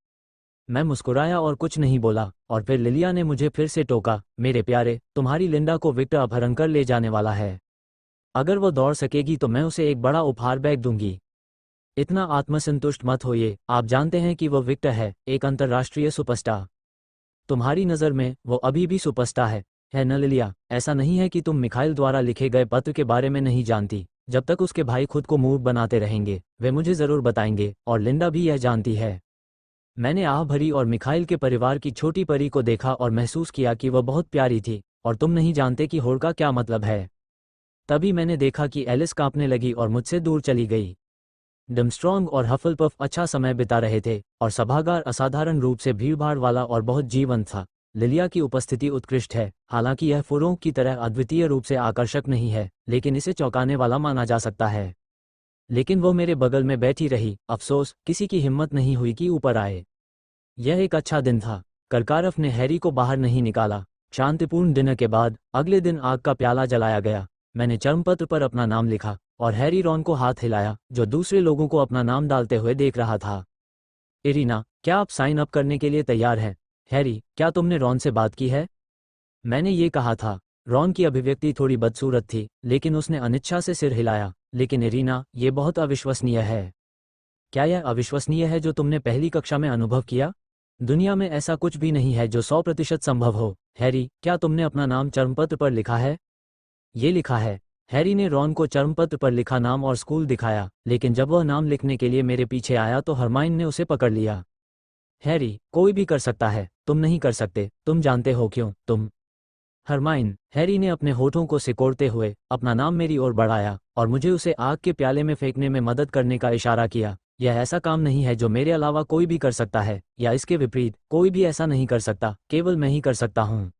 मैं मुस्कुराया और कुछ नहीं बोला, और फिर लिलिया ने मुझे फिर से टोका, मेरे प्यारे, तुम्हारी लिंडा को विक्टर अपहरण कर ले जाने वाला है। अगर वो दौड़ सकेगी तो मैं उसे एक बड़ा उपहार बैग दूंगी। इतना आत्मसंतुष्ट मत होइए। आप जानते हैं कि वो विक्टर है, एक अंतर्राष्ट्रीय सुपरस्टार। तुम्हारी नज़र में वो अभी भी सुपरस्टार है न लिलिया? ऐसा नहीं है कि तुम मिखाइल द्वारा लिखे गए पत्र के बारे में नहीं जानती। जब तक उसके भाई खुद को मूर्ख बनाते रहेंगे वे मुझे ज़रूर बताएंगे, और लिंडा भी यह जानती है। मैंने आह भरी और मिखाइल के परिवार की छोटी परी को देखा और महसूस किया कि वह बहुत प्यारी थी। और तुम नहीं जानते कि होड़ का क्या मतलब है। तभी मैंने देखा कि एलिस कांपने लगी और मुझसे दूर चली गई। डमस्ट्रॉन्ग और हफलपफ अच्छा समय बिता रहे थे और सभागार असाधारण रूप से भीड़भाड़ वाला और बहुत जीवंत था। लिलिया की उपस्थिति उत्कृष्ट है। हालांकि यह फुरों की तरह अद्वितीय रूप से आकर्षक नहीं है, लेकिन इसे चौंकाने वाला माना जा सकता है। लेकिन वो मेरे बगल में बैठी रही। अफसोस, किसी की हिम्मत नहीं हुई कि ऊपर आए। यह एक अच्छा दिन था। करकारफ ने हैरी को बाहर नहीं निकाला। शांतिपूर्ण डिनर के बाद अगले दिन आग का प्याला जलाया गया। मैंने चर्मपत्र पर अपना नाम लिखा और हैरी रॉन को हाथ हिलाया, जो दूसरे लोगों को अपना नाम डालते हुए देख रहा था। इरिना, क्या आप साइन अप करने के लिए तैयार हैं? हैरी, क्या तुमने रॉन से बात की है? मैंने ये कहा था। रॉन की अभिव्यक्ति थोड़ी बदसूरत थी, लेकिन उसने अनिच्छा से सिर हिलाया। लेकिन इरिना, ये बहुत अविश्वसनीय है। क्या यह अविश्वसनीय है जो तुमने पहली कक्षा में अनुभव किया? दुनिया में ऐसा कुछ भी नहीं है जो 100% संभव हो। हैरी, क्या तुमने अपना नाम चर्मपत्र पर लिखा है? ये लिखा है। हैरी ने रॉन को चर्मपत्र पर लिखा नाम और स्कूल दिखाया, लेकिन जब वह नाम लिखने के लिए मेरे पीछे आया तो हरमाइन ने उसे पकड़ लिया। हैरी, कोई भी कर सकता है, तुम नहीं कर सकते। तुम जानते हो क्यों? तुम। हरमाइन, हैरी ने अपने होठों को सिकोड़ते हुए अपना नाम मेरी ओर बढ़ाया और मुझे उसे आग के प्याले में फेंकने में मदद करने का इशारा किया। यह ऐसा काम नहीं है जो मेरे अलावा कोई भी कर सकता है, या इसके विपरीत, कोई भी ऐसा नहीं कर सकता, केवल मैं ही कर सकता हूँ।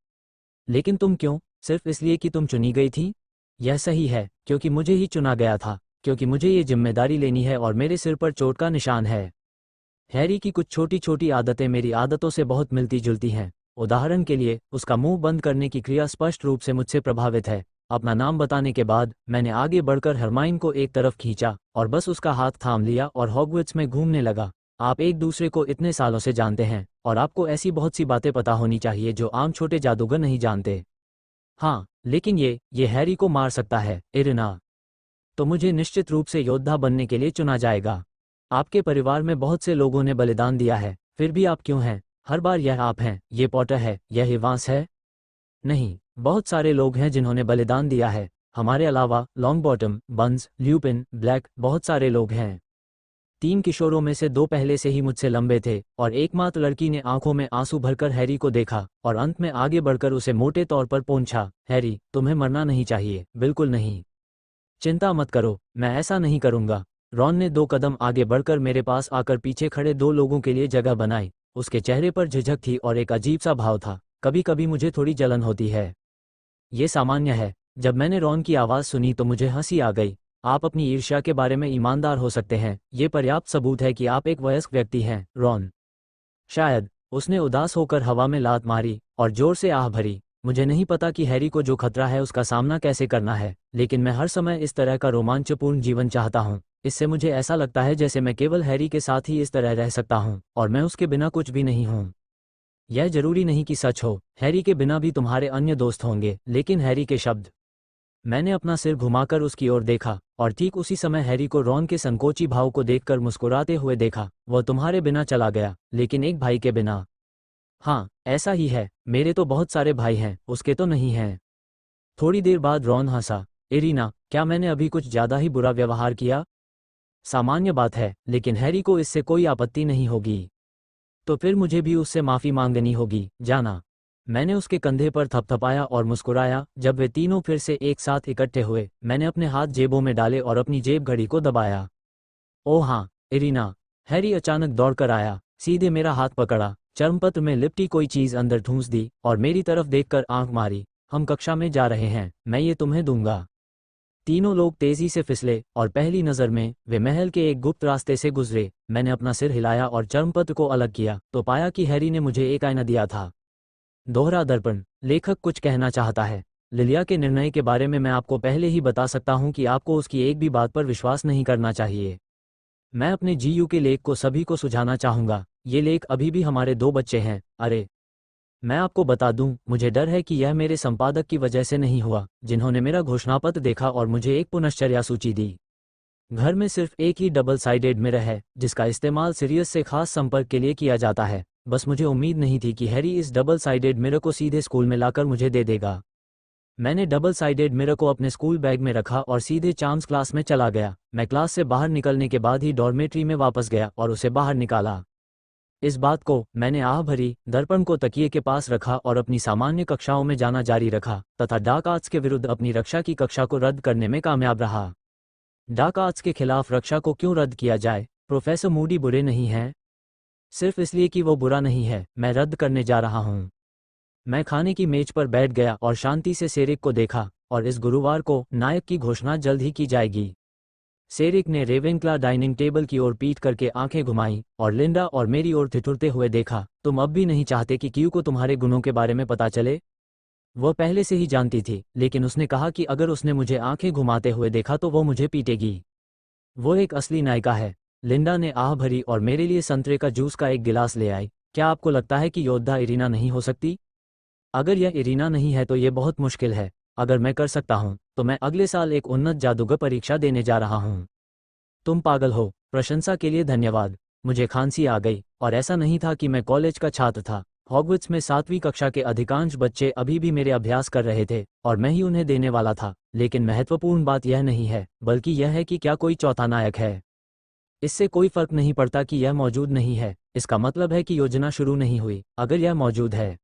लेकिन तुम क्यों? सिर्फ इसलिए कि तुम चुनी गई थी? यह सही है, क्योंकि मुझे ही चुना गया था, क्योंकि मुझे ये जिम्मेदारी लेनी है और मेरे सिर पर चोट का निशान है। हैरी की कुछ छोटी छोटी आदतें मेरी आदतों से बहुत मिलती जुलती हैं। उदाहरण के लिए, उसका मुंह बंद करने की क्रिया स्पष्ट रूप से मुझसे प्रभावित है। अपना नाम बताने के बाद मैंने आगे बढ़कर हरमाइन को एक तरफ खींचा और बस उसका हाथ थाम लिया और हॉगवर्ट्स में घूमने लगा। आप एक दूसरे को इतने सालों से जानते हैं और आपको ऐसी बहुत सी बातें पता होनी चाहिए जो आम छोटे जादूगर नहीं जानते। हाँ, लेकिन ये हैरी को मार सकता है। इरिना, तो मुझे निश्चित रूप से योद्धा बनने के लिए चुना जाएगा। आपके परिवार में बहुत से लोगों ने बलिदान दिया है, फिर भी आप क्यों हैं? हर बार यह आप हैं, ये पॉटर है, यह इवांस है। नहीं, बहुत सारे लोग हैं जिन्होंने बलिदान दिया है। हमारे अलावा लॉन्गबॉटम, बंस, ल्यूपिन, ब्लैक, बहुत सारे लोग हैं। 3 किशोरों में से 2 पहले से ही मुझसे लंबे थे, और एकमात्र लड़की ने आंखों में आंसू भरकर हैरी को देखा और अंत में आगे बढ़कर उसे मोटे तौर पर पोंछा। हैरी, तुम्हें मरना नहीं चाहिए, बिल्कुल नहीं। चिंता मत करो, मैं ऐसा नहीं करूंगा। रॉन ने 2 कदम आगे बढ़कर मेरे पास आकर पीछे खड़े 2 लोगों के लिए जगह बनाई। उसके चेहरे पर झिझक थी और एक अजीब सा भाव था। कभी कभी मुझे थोड़ी जलन होती है। ये सामान्य है। जब मैंने रॉन की आवाज़ सुनी तो मुझे हंसी आ गई। आप अपनी ईर्ष्या के बारे में ईमानदार हो सकते हैं, ये पर्याप्त सबूत है कि आप एक वयस्क व्यक्ति हैं, रॉन। शायद। उसने उदास होकर हवा में लात मारी और जोर से आह भरी। मुझे नहीं पता कि हैरी को जो खतरा है उसका सामना कैसे करना है, लेकिन मैं हर समय इस तरह का रोमांचपूर्ण जीवन चाहता हूँ। इससे मुझे ऐसा लगता है जैसे मैं केवल हैरी के साथ ही इस तरह रह सकता हूँ और मैं उसके बिना कुछ भी नहीं हूँ। यह जरूरी नहीं कि सच हो। हैरी के बिना भी तुम्हारे अन्य दोस्त होंगे, लेकिन हैरी के शब्द मैंने अपना सिर घुमाकर उसकी ओर देखा और ठीक उसी समय हैरी को रॉन के संकोची भाव को देखकर मुस्कुराते हुए देखा। वह तुम्हारे बिना चला गया, लेकिन एक भाई के बिना। हाँ, ऐसा ही है, मेरे तो बहुत सारे भाई हैं, उसके तो नहीं हैं। थोड़ी देर बाद रॉन हंसा। इरीना, क्या मैंने अभी कुछ ज्यादा ही बुरा व्यवहार किया? सामान्य बात है, लेकिन हैरी को इससे कोई आपत्ति नहीं होगी। तो फिर मुझे भी उससे माफी मांगनी होगी, जाना। मैंने उसके कंधे पर थपथपाया और मुस्कुराया। जब वे तीनों फिर से एक साथ इकट्ठे हुए, मैंने अपने हाथ जेबों में डाले और अपनी जेब घड़ी को दबाया। ओह हाँ, इरीना। हैरी अचानक दौड़कर आया, सीधे मेरा हाथ पकड़ा, चर्मपत्र में लिपटी कोई चीज अंदर ठूंस दी और मेरी तरफ देखकर आंख मारी। हम कक्षा में जा रहे हैं, मैं ये तुम्हें दूंगा। तीनों लोग तेजी से फिसले और पहली नजर में वे महल के एक गुप्त रास्ते से गुजरे। मैंने अपना सिर हिलाया और चर्मपत्र को अलग किया तो पाया कि हैरी ने मुझे एक आईना दिया था। दोहरा दर्पण। लेखक कुछ कहना चाहता है। लिलिया के निर्णय के बारे में मैं आपको पहले ही बता सकता हूं कि आपको उसकी एक भी बात पर विश्वास नहीं करना चाहिए। मैं अपने जीयू के लेख को सभी को सुझाना चाहूंगा। ये लेख अभी भी हमारे 2 बच्चे हैं। अरे, मैं आपको बता दूं, मुझे डर है कि यह मेरे संपादक की वजह से नहीं हुआ, जिन्होंने मेरा घोषणापत्र देखा और मुझे एक पुनश्चर्या सूची दी। घर में सिर्फ एक ही डबल साइडेड मिरर है, जिसका इस्तेमाल सीरियस से खास संपर्क के लिए किया जाता है। बस मुझे उम्मीद नहीं थी कि हैरी इस डबल साइडेड मिरर को सीधे स्कूल में लाकर मुझे दे देगा। मैंने डबल साइडेड मिरर को अपने स्कूल बैग में रखा और सीधे चार्म्स क्लास में चला गया। मैं क्लास से बाहर निकलने के बाद ही डॉर्मेट्री में वापस गया और उसे बाहर निकाला। इस बात को मैंने आह भरी दर्पण को तकिए के पास रखा और अपनी सामान्य कक्षाओं में जाना जारी रखा तथा डार्क आर्ट्स के विरुद्ध अपनी रक्षा की कक्षा को रद्द करने में कामयाब रहा। डार्क आर्ट्स के खिलाफ रक्षा को क्यों रद्द किया जाए? प्रोफेसर मूडी बुरे नहीं हैं। सिर्फ इसलिए कि वो बुरा नहीं है, मैं रद्द करने जा रहा हूँ। मैं खाने की मेज पर बैठ गया और शांति से सेरिक को देखा, और इस गुरुवार को नायक की घोषणा जल्द ही की जाएगी। सेरिक ने रेवेनक्ला डाइनिंग टेबल की ओर पीट करके आंखें घुमाईं और लिंडा और मेरी ओर ठिठुरते हुए देखा। तुम अब भी नहीं चाहते कि क्यू को तुम्हारे गुणों के बारे में पता चले? वह पहले से ही जानती थी, लेकिन उसने कहा कि अगर उसने मुझे आंखें घुमाते हुए देखा तो वो मुझे पीटेगी। वो एक असली नायिका है। लिंडा ने आह भरी और मेरे लिए संतरे का जूस का एक गिलास ले आई। क्या आपको लगता है कि योद्धा इरीना नहीं हो सकती? अगर यह इरीना नहीं है तो ये बहुत मुश्किल है। अगर मैं कर सकता हूँ तो मैं अगले साल एक उन्नत जादूगर परीक्षा देने जा रहा हूँ। तुम पागल हो। प्रशंसा के लिए धन्यवाद। मुझे खांसी आ गई, और ऐसा नहीं था कि मैं कॉलेज का छात्र था। हॉगवर्ट्स में 7वीं कक्षा के अधिकांश बच्चे अभी भी मेरे अभ्यास कर रहे थे और मैं ही उन्हें देने वाला था। लेकिन महत्वपूर्ण बात यह नहीं है, बल्कि यह है कि क्या कोई चौथा नायक है। इससे कोई फर्क नहीं पड़ता कि यह मौजूद नहीं है। इसका मतलब है कि योजना शुरू नहीं हुई। अगर यह मौजूद है,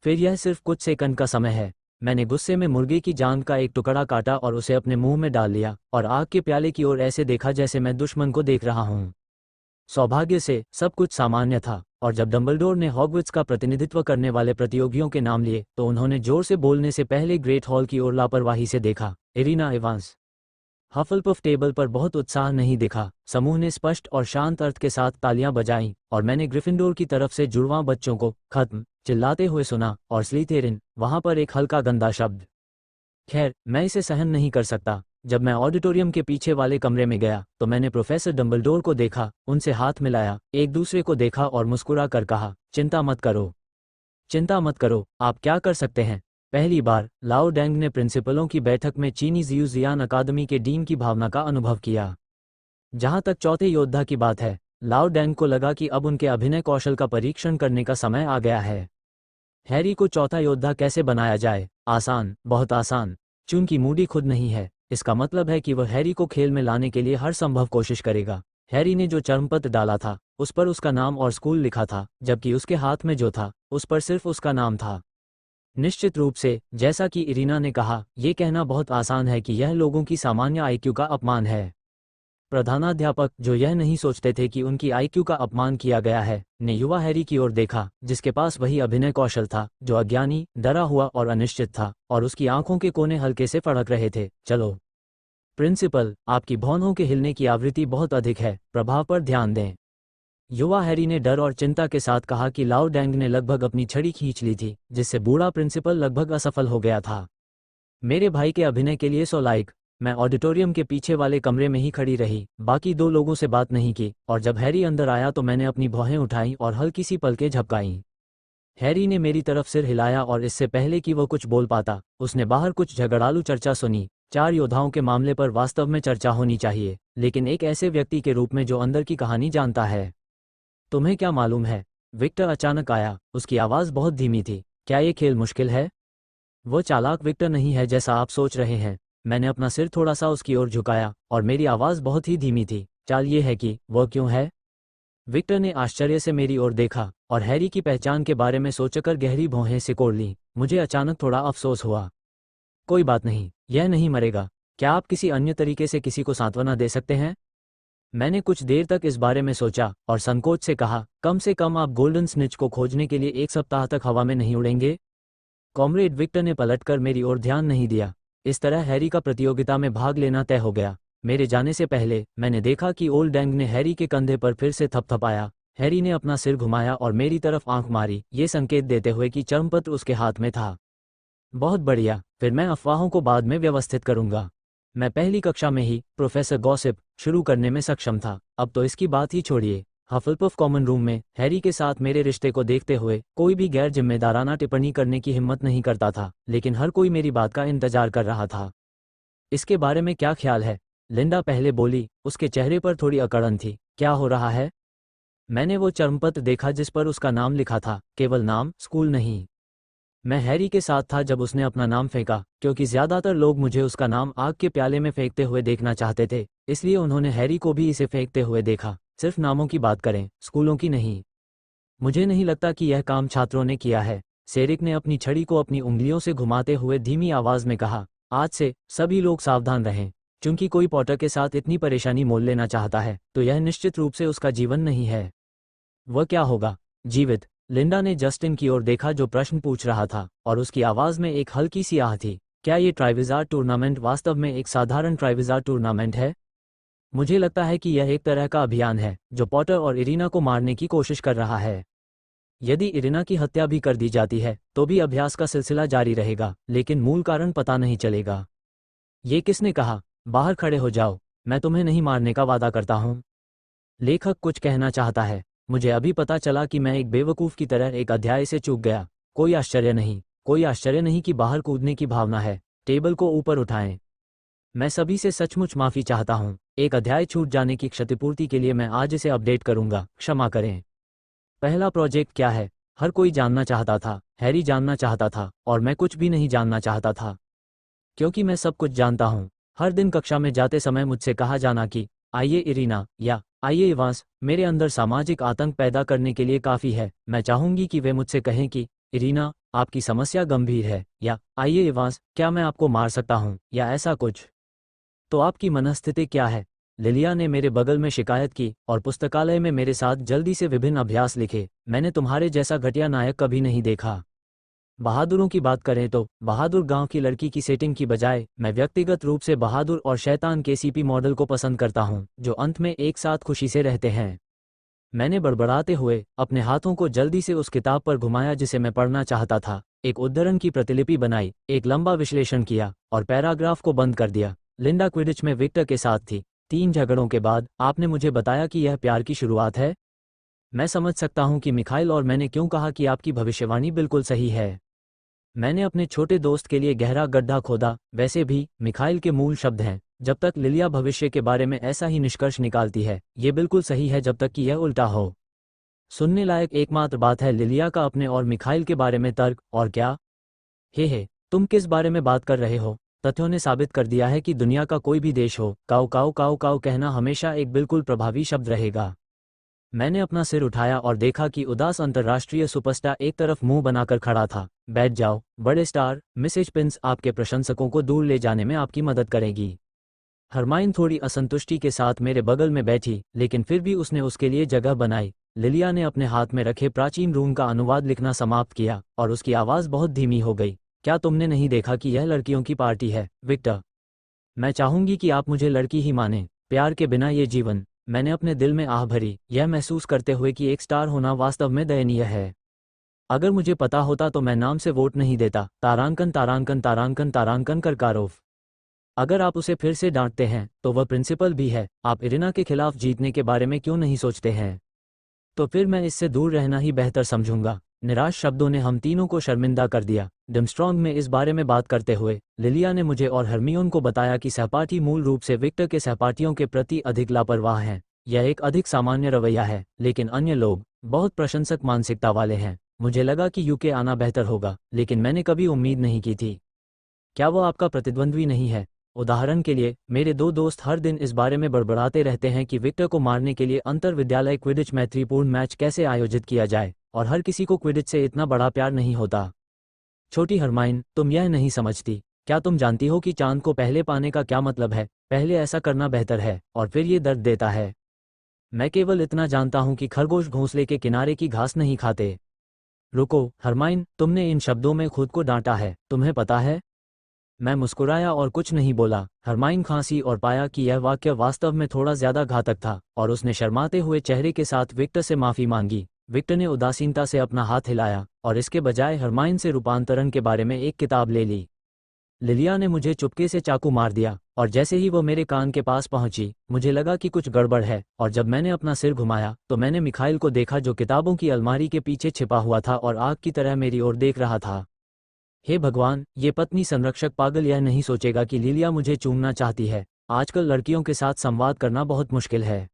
फिर यह सिर्फ कुछ सेकंड का समय है। मैंने गुस्से में मुर्गे की जान का एक टुकड़ा काटा और उसे अपने मुंह में डाल लिया और आग के प्याले की ओर ऐसे देखा जैसे मैं दुश्मन को देख रहा हूं। सौभाग्य से सब कुछ सामान्य था, और जब डंबलडोर ने हॉगवर्ट्स का प्रतिनिधित्व करने वाले प्रतियोगियों के नाम लिए तो उन्होंने जोर से बोलने से पहले ग्रेट हॉल की ओर लापरवाही से देखा। Irina Evans. हफलपफ टेबल पर बहुत उत्साह नहीं दिखा। समूह ने स्पष्ट और शांत अर्थ के साथ तालियां बजाईं और मैंने ग्रिफिंडोर की तरफ से जुड़वां बच्चों को खत्म चिल्लाते हुए सुना, और स्लीथेरिन वहां पर एक हल्का गंदा शब्द। खैर, मैं इसे सहन नहीं कर सकता। जब मैं ऑडिटोरियम के पीछे वाले कमरे में गया तो मैंने प्रोफेसर डंबलडोर को देखा, उनसे हाथ मिलाया, एक दूसरे को देखा और मुस्कुरा कर कहा, चिंता मत करो, चिंता मत करो, आप क्या कर सकते हैं। पहली बार लाओ डेंग ने प्रिंसिपलों की बैठक में चीनी जियान अकादमी के डीन की भावना का अनुभव किया। जहां तक चौथे योद्धा की बात है, लाओ डेंग को लगा कि अब उनके अभिनय कौशल का परीक्षण करने का समय आ गया है। हैरी को चौथा योद्धा कैसे बनाया जाए? आसान, बहुत आसान। चूंकि मूडी खुद नहीं है, इसका मतलब है कि वह हैरी को खेल में लाने के लिए हर संभव कोशिश करेगा। हैरी ने जो चर्मपत्र डाला था उस पर उसका नाम और स्कूल लिखा था, जबकि उसके हाथ में जो था उस पर सिर्फ उसका नाम था। निश्चित रूप से, जैसा कि इरीना ने कहा, यह कहना बहुत आसान है कि यह लोगों की सामान्य आईक्यू का अपमान है। प्रधानाध्यापक, जो यह नहीं सोचते थे कि उनकी आईक्यू का अपमान किया गया है, ने युवा हैरी की ओर देखा, जिसके पास वही अभिनय कौशल था जो अज्ञानी, डरा हुआ और अनिश्चित था, और उसकी आंखों के कोने हल्के से फड़क रहे थे। चलो प्रिंसिपल, आपकी भौहों के हिलने की आवृत्ति बहुत अधिक है, प्रभाव पर ध्यान दें। युवा हैरी ने डर और चिंता के साथ कहा कि लाओ डेंग ने लगभग अपनी छड़ी खींच ली थी, जिससे बूढ़ा प्रिंसिपल लगभग असफल हो गया था। मेरे भाई के अभिनय के लिए 100 लाइक। मैं ऑडिटोरियम के पीछे वाले कमरे में ही खड़ी रही, बाकी 2 लोगों से बात नहीं की, और जब हैरी अंदर आया तो मैंने अपनी भौहें उठाईं और हल्की सी पलकें झपकाईं। हैरी ने मेरी तरफ सिर हिलाया और इससे पहले कि वो कुछ बोल पाता, उसने बाहर कुछ झगड़ालू चर्चा सुनी। 4 योद्धाओं के मामले पर वास्तव में चर्चा होनी चाहिए, लेकिन एक ऐसे व्यक्ति के रूप में जो अंदर की कहानी जानता है। तुम्हें क्या मालूम है? विक्टर अचानक आया, उसकी आवाज़ बहुत धीमी थी। क्या ये खेल मुश्किल है? वो चालाक विक्टर नहीं है जैसा आप सोच रहे हैं। मैंने अपना सिर थोड़ा सा उसकी ओर झुकाया और मेरी आवाज़ बहुत ही धीमी थी। चाल ये है कि वह क्यों है? विक्टर ने आश्चर्य से मेरी ओर देखा और हैरी की पहचान के बारे में सोचकर गहरी भौहें सिकोड़ लीं। मुझे अचानक थोड़ा अफसोस हुआ। कोई बात नहीं, यह नहीं मरेगा। क्या आप किसी अन्य तरीके से किसी को सांत्वना दे सकते हैं? मैंने कुछ देर तक इस बारे में सोचा और संकोच से कहा, कम से कम आप गोल्डन स्निच को खोजने के लिए 1 सप्ताह तक हवा में नहीं उड़ेंगे? कॉमरेड विक्टर ने पलटकर मेरी ओर ध्यान नहीं दिया। इस तरह हैरी का प्रतियोगिता में भाग लेना तय हो गया। मेरे जाने से पहले मैंने देखा कि ओल्ड डैंग ने हैरी के कंधे पर फिर से थपथपाया। हैरी ने अपना सिर घुमाया और मेरी तरफ आंख मारी, ये संकेत देते हुए कि चर्मपत्र उसके हाथ में था। बहुत बढ़िया, फिर मैं अफवाहों को बाद में व्यवस्थित करूंगा। मैं पहली कक्षा में ही प्रोफेसर गॉसिप शुरू करने में सक्षम था। अब तो इसकी बात ही छोड़िए। हफलपफ कॉमन रूम में हैरी के साथ मेरे रिश्ते को देखते हुए कोई भी गैर जिम्मेदाराना टिप्पणी करने की हिम्मत नहीं करता था, लेकिन हर कोई मेरी बात का इंतजार कर रहा था। इसके बारे में क्या ख्याल है? लिंडा पहले बोली, उसके चेहरे पर थोड़ी अकड़न थी। क्या हो रहा है? मैंने वो चर्मपत्र देखा जिस पर उसका नाम लिखा था, केवल नाम, स्कूल नहीं। मैं हैरी के साथ था जब उसने अपना नाम फेंका, क्योंकि ज्यादातर लोग मुझे उसका नाम आग के प्याले में फेंकते हुए देखना चाहते थे, इसलिए उन्होंने हैरी को भी इसे फेंकते हुए देखा। सिर्फ नामों की बात करें, स्कूलों की नहीं। मुझे नहीं लगता कि यह काम छात्रों ने किया है। सेरिक ने अपनी छड़ी को अपनी उंगलियों से घुमाते हुए धीमी आवाज में कहा, आज से सभी लोग सावधान रहें। चूंकि कोई पॉटर के साथ इतनी परेशानी मोल लेना चाहता है, तो यह निश्चित रूप से उसका जीवन नहीं है। वह क्या होगा? जीवित। लिंडा ने जस्टिन की ओर देखा जो प्रश्न पूछ रहा था, और उसकी आवाज में एक हल्की सी आह थी। क्या ये ट्राइविज़ार्ड टूर्नामेंट वास्तव में एक साधारण ट्राइविज़ार्ड टूर्नामेंट है? मुझे लगता है कि यह एक तरह का अभियान है जो पॉटर और इरीना को मारने की कोशिश कर रहा है। यदि इरीना की हत्या भी कर दी जाती है तो भी अभ्यास का सिलसिला जारी रहेगा, लेकिन मूल कारण पता नहीं चलेगा। ये किसने कहा? बाहर खड़े हो जाओ, मैं तुम्हें नहीं मारने का वादा करता हूँ। लेखक कुछ कहना चाहता है। मुझे अभी पता चला कि मैं एक बेवकूफ़ की तरह एक अध्याय से चूक गया। कोई आश्चर्य नहीं कि बाहर कूदने की भावना है। टेबल को ऊपर उठाएं। मैं सभी से सचमुच माफ़ी चाहता हूँ। एक अध्याय छूट जाने की क्षतिपूर्ति के लिए मैं आज इसे अपडेट करूंगा, क्षमा करें। पहला प्रोजेक्ट क्या है? हर कोई जानना चाहता था। हैरी जानना चाहता था और मैं कुछ भी नहीं जानना चाहता था, क्योंकि मैं सब कुछ जानता हूँ। हर दिन कक्षा में जाते समय मुझसे कहा जाना कि आइए इरीना या आइए इवांस मेरे अंदर सामाजिक आतंक पैदा करने के लिए काफ़ी है। मैं चाहूंगी कि वे मुझसे कहें कि इरीना, आपकी समस्या गंभीर है, या आइए इवांस, क्या मैं आपको मार सकता हूँ, या ऐसा कुछ। तो आपकी मनस्थिति क्या है? लिलिया ने मेरे बगल में शिकायत की और पुस्तकालय में मेरे साथ जल्दी से विभिन्न अभ्यास लिखे। मैंने तुम्हारे जैसा घटिया नायक कभी नहीं देखा। बहादुरों की बात करें तो बहादुर गांव की लड़की की सेटिंग की बजाय मैं व्यक्तिगत रूप से बहादुर और शैतान के सीपी मॉडल को पसंद करता हूं, जो अंत में एक साथ खुशी से रहते हैं। मैंने बड़बड़ाते हुए अपने हाथों को जल्दी से उस किताब पर घुमाया जिसे मैं पढ़ना चाहता था, एक उद्धरण की प्रतिलिपि बनाई, एक लंबा विश्लेषण किया और पैराग्राफ को बंद कर दिया। लिंडा क्विडिच में विक्टर के साथ थी। 3 झगड़ों के बाद आपने मुझे बताया कि यह प्यार की शुरुआत है। मैं समझ सकता हूं कि मिखाइल और मैंने क्यों कहा कि आपकी भविष्यवाणी बिल्कुल सही है। मैंने अपने छोटे दोस्त के लिए गहरा गड्ढा खोदा। वैसे भी मिखाइल के मूल शब्द हैं, जब तक लिलिया भविष्य के बारे में ऐसा ही निष्कर्ष निकालती है, ये बिल्कुल सही है जब तक कि यह उल्टा हो। सुनने लायक एकमात्र बात है लिलिया का अपने और मिखाइल के बारे में तर्क। और क्या? हे, तुम किस बारे में बात कर रहे हो? तथ्यों ने साबित कर दिया है कि दुनिया का कोई भी देश हो, काऊ काऊ काऊ काऊ कहना हमेशा एक बिल्कुल प्रभावी शब्द रहेगा। मैंने अपना सिर उठाया और देखा कि उदास अंतर्राष्ट्रीय सुपरस्टार एक तरफ मुंह बनाकर खड़ा था। बैठ जाओ बड़े स्टार, मिसेज पिंस आपके प्रशंसकों को दूर ले जाने में आपकी मदद करेगी। हरमाइन थोड़ी असंतुष्टि के साथ मेरे बगल में बैठी, लेकिन फिर भी उसने उसके लिए जगह बनाई। लिलिया ने अपने हाथ में रखे प्राचीन रूम का अनुवाद लिखना समाप्त किया और उसकी आवाज़ बहुत धीमी हो गई। क्या तुमने नहीं देखा कि यह लड़कियों की पार्टी है, विक्टर? मैं चाहूंगी कि आप मुझे लड़की ही माने। प्यार के बिना ये जीवन। मैंने अपने दिल में आह भरी, यह महसूस करते हुए कि एक स्टार होना वास्तव में दयनीय है। अगर मुझे पता होता तो मैं नाम से वोट नहीं देता। तारांकन तारांकन तारांकन तारांकन करकारोफ। अगर आप उसे फिर से डांटते हैं तो वह प्रिंसिपल भी है। आप इरिना के खिलाफ जीतने के बारे में क्यों नहीं सोचते हैं? तो फिर मैं इससे दूर रहना ही बेहतर समझूंगा। निराश शब्दों ने हम तीनों को शर्मिंदा कर दिया। डिमस्ट्रॉन्ग में इस बारे में बात करते हुए लिलिया ने मुझे और हरमियोन को बताया कि सहपाठी मूल रूप से विक्टर के सहपाठियों के प्रति अधिक लापरवाह हैं। यह एक अधिक सामान्य रवैया है, लेकिन अन्य लोग बहुत प्रशंसक मानसिकता वाले हैं। मुझे लगा कि यूके आना बेहतर होगा, लेकिन मैंने कभी उम्मीद नहीं की थी। क्या वो आपका प्रतिद्वंद्वी नहीं है? उदाहरण के लिए, मेरे दो दोस्त हर दिन इस बारे में बड़बड़ाते रहते हैं कि विक्टर को मारने के लिए अंतर विद्यालय क्विडिच मैत्रीपूर्ण मैच कैसे आयोजित किया जाए, और हर किसी को क्विडिच से इतना बड़ा प्यार नहीं होता। छोटी हरमाइन, तुम यह नहीं समझती। क्या तुम जानती हो कि चांद को पहले पाने का क्या मतलब है? पहले ऐसा करना बेहतर है, और फिर ये दर्द देता है। मैं केवल इतना जानता हूं कि खरगोश घोंसले के किनारे की घास नहीं खाते। रुको, हरमाइन, तुमने इन शब्दों में खुद को डांटा है, तुम्हें पता है? मैं मुस्कुराया और कुछ नहीं बोला। हरमाइन खांसी और पाया कि यह वाक्य वास्तव में थोड़ा ज्यादा घातक था, और उसने शर्माते हुए चेहरे के साथ विक्टर से माफी मांगी। विक्टर ने उदासीनता से अपना हाथ हिलाया और इसके बजाय हरमाइन से रूपांतरण के बारे में एक किताब ले ली। लिलिया ने मुझे चुपके से चाकू मार दिया, और जैसे ही वो मेरे कान के पास पहुंची, मुझे लगा कि कुछ गड़बड़ है, और जब मैंने अपना सिर घुमाया तो मैंने मिखाइल को देखा, जो किताबों की अलमारी के पीछे छिपा हुआ था और आग की तरह मेरी ओर देख रहा था। हे भगवान, ये पत्नी संरक्षक पागल यह नहीं सोचेगा कि लिलिया मुझे चूमना चाहती है। आजकल लड़कियों के साथ संवाद करना बहुत मुश्किल है।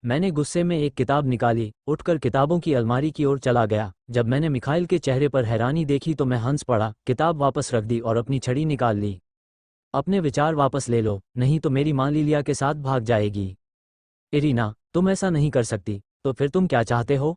मैंने गुस्से में एक किताब निकाली, उठकर किताबों की अलमारी की ओर चला गया। जब मैंने मिखाइल के चेहरे पर हैरानी देखी तो मैं हंस पड़ा, किताब वापस रख दी और अपनी छड़ी निकाल ली। अपने विचार वापस ले लो, नहीं तो मेरी माँ लिलिया के साथ भाग जाएगी। इरीना, तुम ऐसा नहीं कर सकती। तो फिर तुम क्या चाहते हो?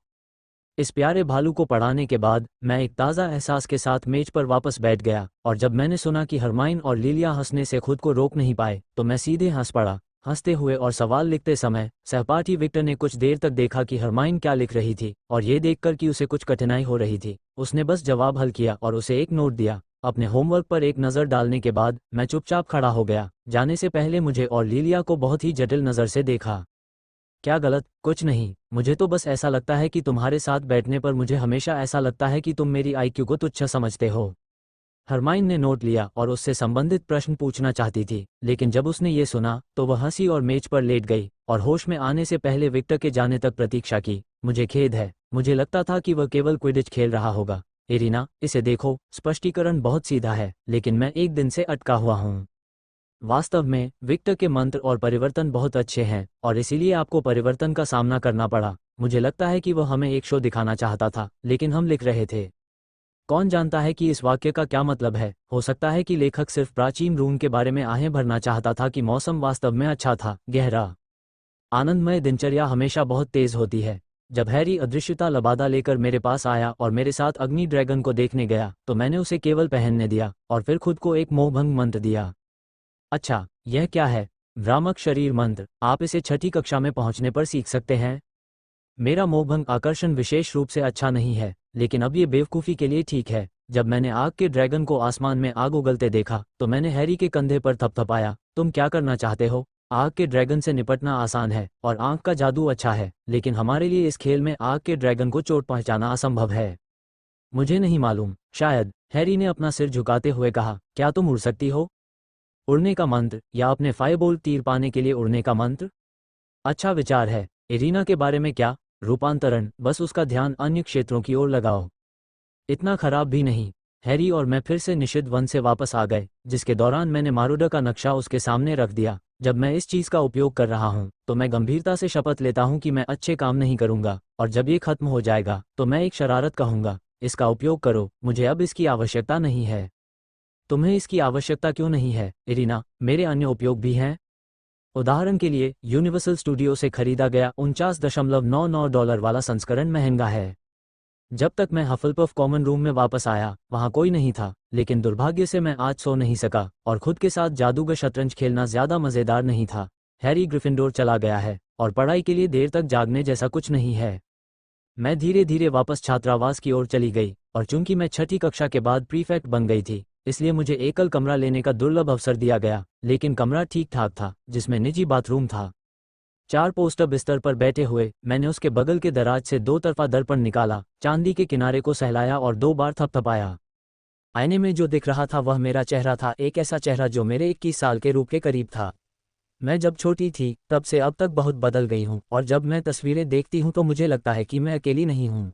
इस प्यारे भालू को पढ़ाने के बाद मैं एक ताज़ा एहसास के साथ मेज पर वापस बैठ गया, और जब मैंने सुना कि हरमाइन और लिलिया हंसने से खुद को रोक नहीं पाए तो मैं सीधे हंस पड़ा। हंसते हुए और सवाल लिखते समय सहपाठी विक्टर ने कुछ देर तक देखा कि हरमाइन क्या लिख रही थी, और ये देखकर कि उसे कुछ कठिनाई हो रही थी, उसने बस जवाब हल किया और उसे एक नोट दिया। अपने होमवर्क पर एक नज़र डालने के बाद मैं चुपचाप खड़ा हो गया। जाने से पहले मुझे और लिलिया को बहुत ही जटिल नज़र से देखा। क्या गलत? कुछ नहीं, मुझे तो बस ऐसा लगता है कि तुम्हारे साथ बैठने पर मुझे हमेशा ऐसा लगता है कि तुम मेरी आईक्यू को तुच्छ समझते हो। हरमाइन ने नोट लिया और उससे संबंधित प्रश्न पूछना चाहती थी, लेकिन जब उसने ये सुना तो वह हंसी और मेज पर लेट गई और होश में आने से पहले विक्टर के जाने तक प्रतीक्षा की। मुझे खेद है, मुझे लगता था कि वह केवल क्विडिच खेल रहा होगा। इरीना, इसे देखो, स्पष्टीकरण बहुत सीधा है, लेकिन मैं एक दिन से अटका हुआ हूँ। वास्तव में विक्टर के मंत्र और परिवर्तन बहुत अच्छे हैं, और इसीलिए आपको परिवर्तन का सामना करना पड़ा। मुझे लगता है कि वह हमें एक शो दिखाना चाहता था, लेकिन हम लिख रहे थे। कौन जानता है कि इस वाक्य का क्या मतलब है? हो सकता है कि लेखक सिर्फ प्राचीन रूम के बारे में आहें भरना चाहता था कि मौसम वास्तव में अच्छा था। गहरा आनंदमय दिनचर्या हमेशा बहुत तेज होती है। जब हैरी अदृश्यता लबादा लेकर मेरे पास आया और मेरे साथ अग्नि ड्रैगन को देखने गया तो मैंने उसे केवल पहनने दिया और फिर खुद को एक मोहभंग मंत्र दिया। अच्छा, यह क्या है? भ्रामक शरीर मंत्र। आप इसे छठी कक्षा में पहुंचने पर सीख सकते हैं। मेरा मोहभंग आकर्षण विशेष रूप से अच्छा नहीं है, लेकिन अब ये बेवकूफ़ी के लिए ठीक है। जब मैंने आग के ड्रैगन को आसमान में आग उगलते देखा तो मैंने हैरी के कंधे पर थपथपाया। तुम क्या करना चाहते हो? आग के ड्रैगन से निपटना आसान है और आंख का जादू अच्छा है, लेकिन हमारे लिए इस खेल में आग के ड्रैगन को चोट पहुंचाना असंभव है। मुझे नहीं मालूम, शायद। हैरी ने अपना सिर झुकाते हुए कहा, क्या तुम उड़ सकती हो? उड़ने का मंत्र, या अपने फायरबोल्ट तीर पाने के लिए उड़ने का मंत्र? अच्छा विचार है। इरीना के बारे में क्या? रूपांतरण, बस उसका ध्यान अन्य क्षेत्रों की ओर लगाओ। इतना खराब भी नहीं। हैरी और मैं फिर से निषिद्ध वन से वापस आ गए, जिसके दौरान मैंने मारूडा का नक्शा उसके सामने रख दिया। जब मैं इस चीज़ का उपयोग कर रहा हूँ तो मैं गंभीरता से शपथ लेता हूँ कि मैं अच्छे काम नहीं करूँगा, और जब ये खत्म हो जाएगा तो मैं एक शरारत कहूँगा, इसका उपयोग करो, मुझे अब इसकी आवश्यकता नहीं है। तुम्हें इसकी आवश्यकता क्यों नहीं है, इरीना? मेरे अन्य उपयोग भी हैं। उदाहरण के लिए, यूनिवर्सल स्टूडियो से खरीदा गया $49.99 वाला संस्करण महंगा है। जब तक मैं हफलपफ कॉमन रूम में वापस आया, वहां कोई नहीं था, लेकिन दुर्भाग्य से मैं आज सो नहीं सका, और खुद के साथ जादूगर शतरंज खेलना ज्यादा मजेदार नहीं था। हैरी ग्रिफिंडोर चला गया है, और पढ़ाई के लिए देर तक जागने जैसा कुछ नहीं है। मैं धीरे धीरे वापस छात्रावास की ओर चली गई, और चूंकि मैं छठी कक्षा के बाद प्रीफेक्ट बन गई थी, इसलिए मुझे एकल कमरा लेने का दुर्लभ अवसर दिया गया। लेकिन कमरा ठीक ठाक था, जिसमें निजी बाथरूम था। 4 पोस्टर बिस्तर पर बैठे हुए मैंने उसके बगल के दराज से 2 तरफा दर्पण निकाला, चांदी के किनारे को सहलाया और 2 बार थपथपाया। आईने में जो दिख रहा था वह मेरा चेहरा था, एक ऐसा चेहरा जो मेरे 21 साल के रूप के करीब था। मैं जब छोटी थी तब से अब तक बहुत बदल गई हूँ, और जब मैं तस्वीरें देखती हूँ तो मुझे लगता है कि मैं अकेली नहीं हूँ।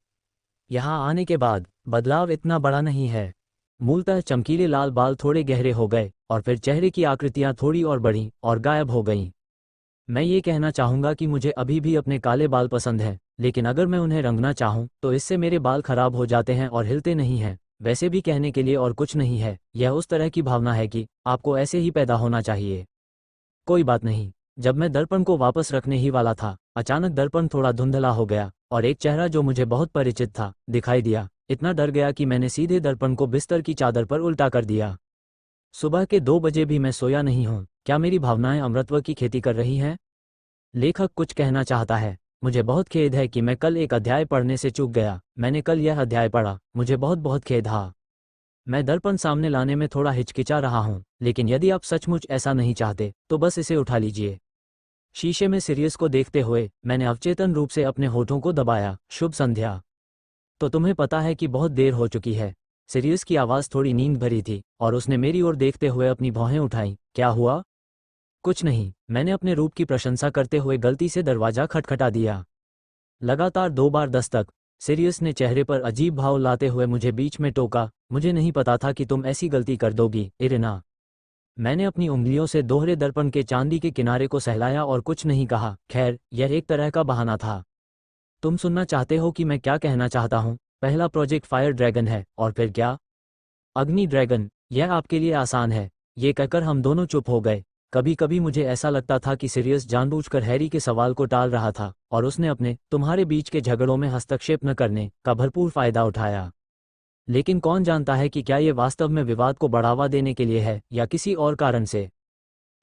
यहाँ आने के बाद बदलाव इतना बड़ा नहीं है। मूलतः चमकीले लाल बाल थोड़े गहरे हो गए और फिर चेहरे की आकृतियाँ थोड़ी और बढ़ीं और गायब हो गईं। मैं ये कहना चाहूँगा कि मुझे अभी भी अपने काले बाल पसंद हैं, लेकिन अगर मैं उन्हें रंगना चाहूँ तो इससे मेरे बाल खराब हो जाते हैं और हिलते नहीं हैं। वैसे भी कहने के लिए और कुछ नहीं है, यह उस तरह की भावना है कि आपको ऐसे ही पैदा होना चाहिए। कोई बात नहीं। जब मैं दर्पण को वापस रखने ही वाला था, अचानक दर्पण थोड़ा धुंधला हो गया और एक चेहरा जो मुझे बहुत परिचित था दिखाई दिया। इतना डर गया कि मैंने सीधे दर्पण को बिस्तर की चादर पर उल्टा कर दिया। सुबह के 2 बजे भी मैं सोया नहीं हूँ। क्या मेरी भावनाएं अमृतत्व की खेती कर रही हैं? लेखक कुछ कहना चाहता है। मुझे बहुत खेद है कि मैं कल एक अध्याय पढ़ने से चूक गया। मैंने कल यह अध्याय पढ़ा, मुझे बहुत बहुत खेद है। मैं दर्पण सामने लाने में थोड़ा हिचकिचा रहा हूँ, लेकिन यदि आप सचमुच ऐसा नहीं चाहते तो बस इसे उठा लीजिए। शीशे में सिरियस को देखते हुए मैंने अवचेतन रूप से अपने होठों को दबाया। शुभ संध्या। तो तुम्हें पता है कि बहुत देर हो चुकी है। सिरियस की आवाज़ थोड़ी नींद भरी थी और उसने मेरी ओर देखते हुए अपनी भौहें उठाईं। क्या हुआ? कुछ नहीं, मैंने अपने रूप की प्रशंसा करते हुए गलती से दरवाज़ा खटखटा दिया। लगातार 2 बार दस्तक। सिरियस ने चेहरे पर अजीब भाव लाते हुए मुझे बीच में टोका। मुझे नहीं पता था कि तुम ऐसी गलती कर दोगी, इरिना। मैंने अपनी उंगलियों से दोहरे दर्पण के चांदी के किनारे को सहलाया और कुछ नहीं कहा। खैर, यह एक तरह का बहाना था। तुम सुनना चाहते हो कि मैं क्या कहना चाहता हूँ? पहला प्रोजेक्ट फायर ड्रैगन है और फिर क्या? अग्नि ड्रैगन। यह आपके लिए आसान है। ये कहकर हम दोनों चुप हो गए। कभी कभी मुझे ऐसा लगता था कि सिरियस जानबूझकर हैरी के सवाल को टाल रहा था और उसने अपने तुम्हारे बीच के झगड़ों में हस्तक्षेप न करने का भरपूर फायदा उठाया। लेकिन कौन जानता है कि क्या ये वास्तव में विवाद को बढ़ावा देने के लिए है या किसी और कारण से।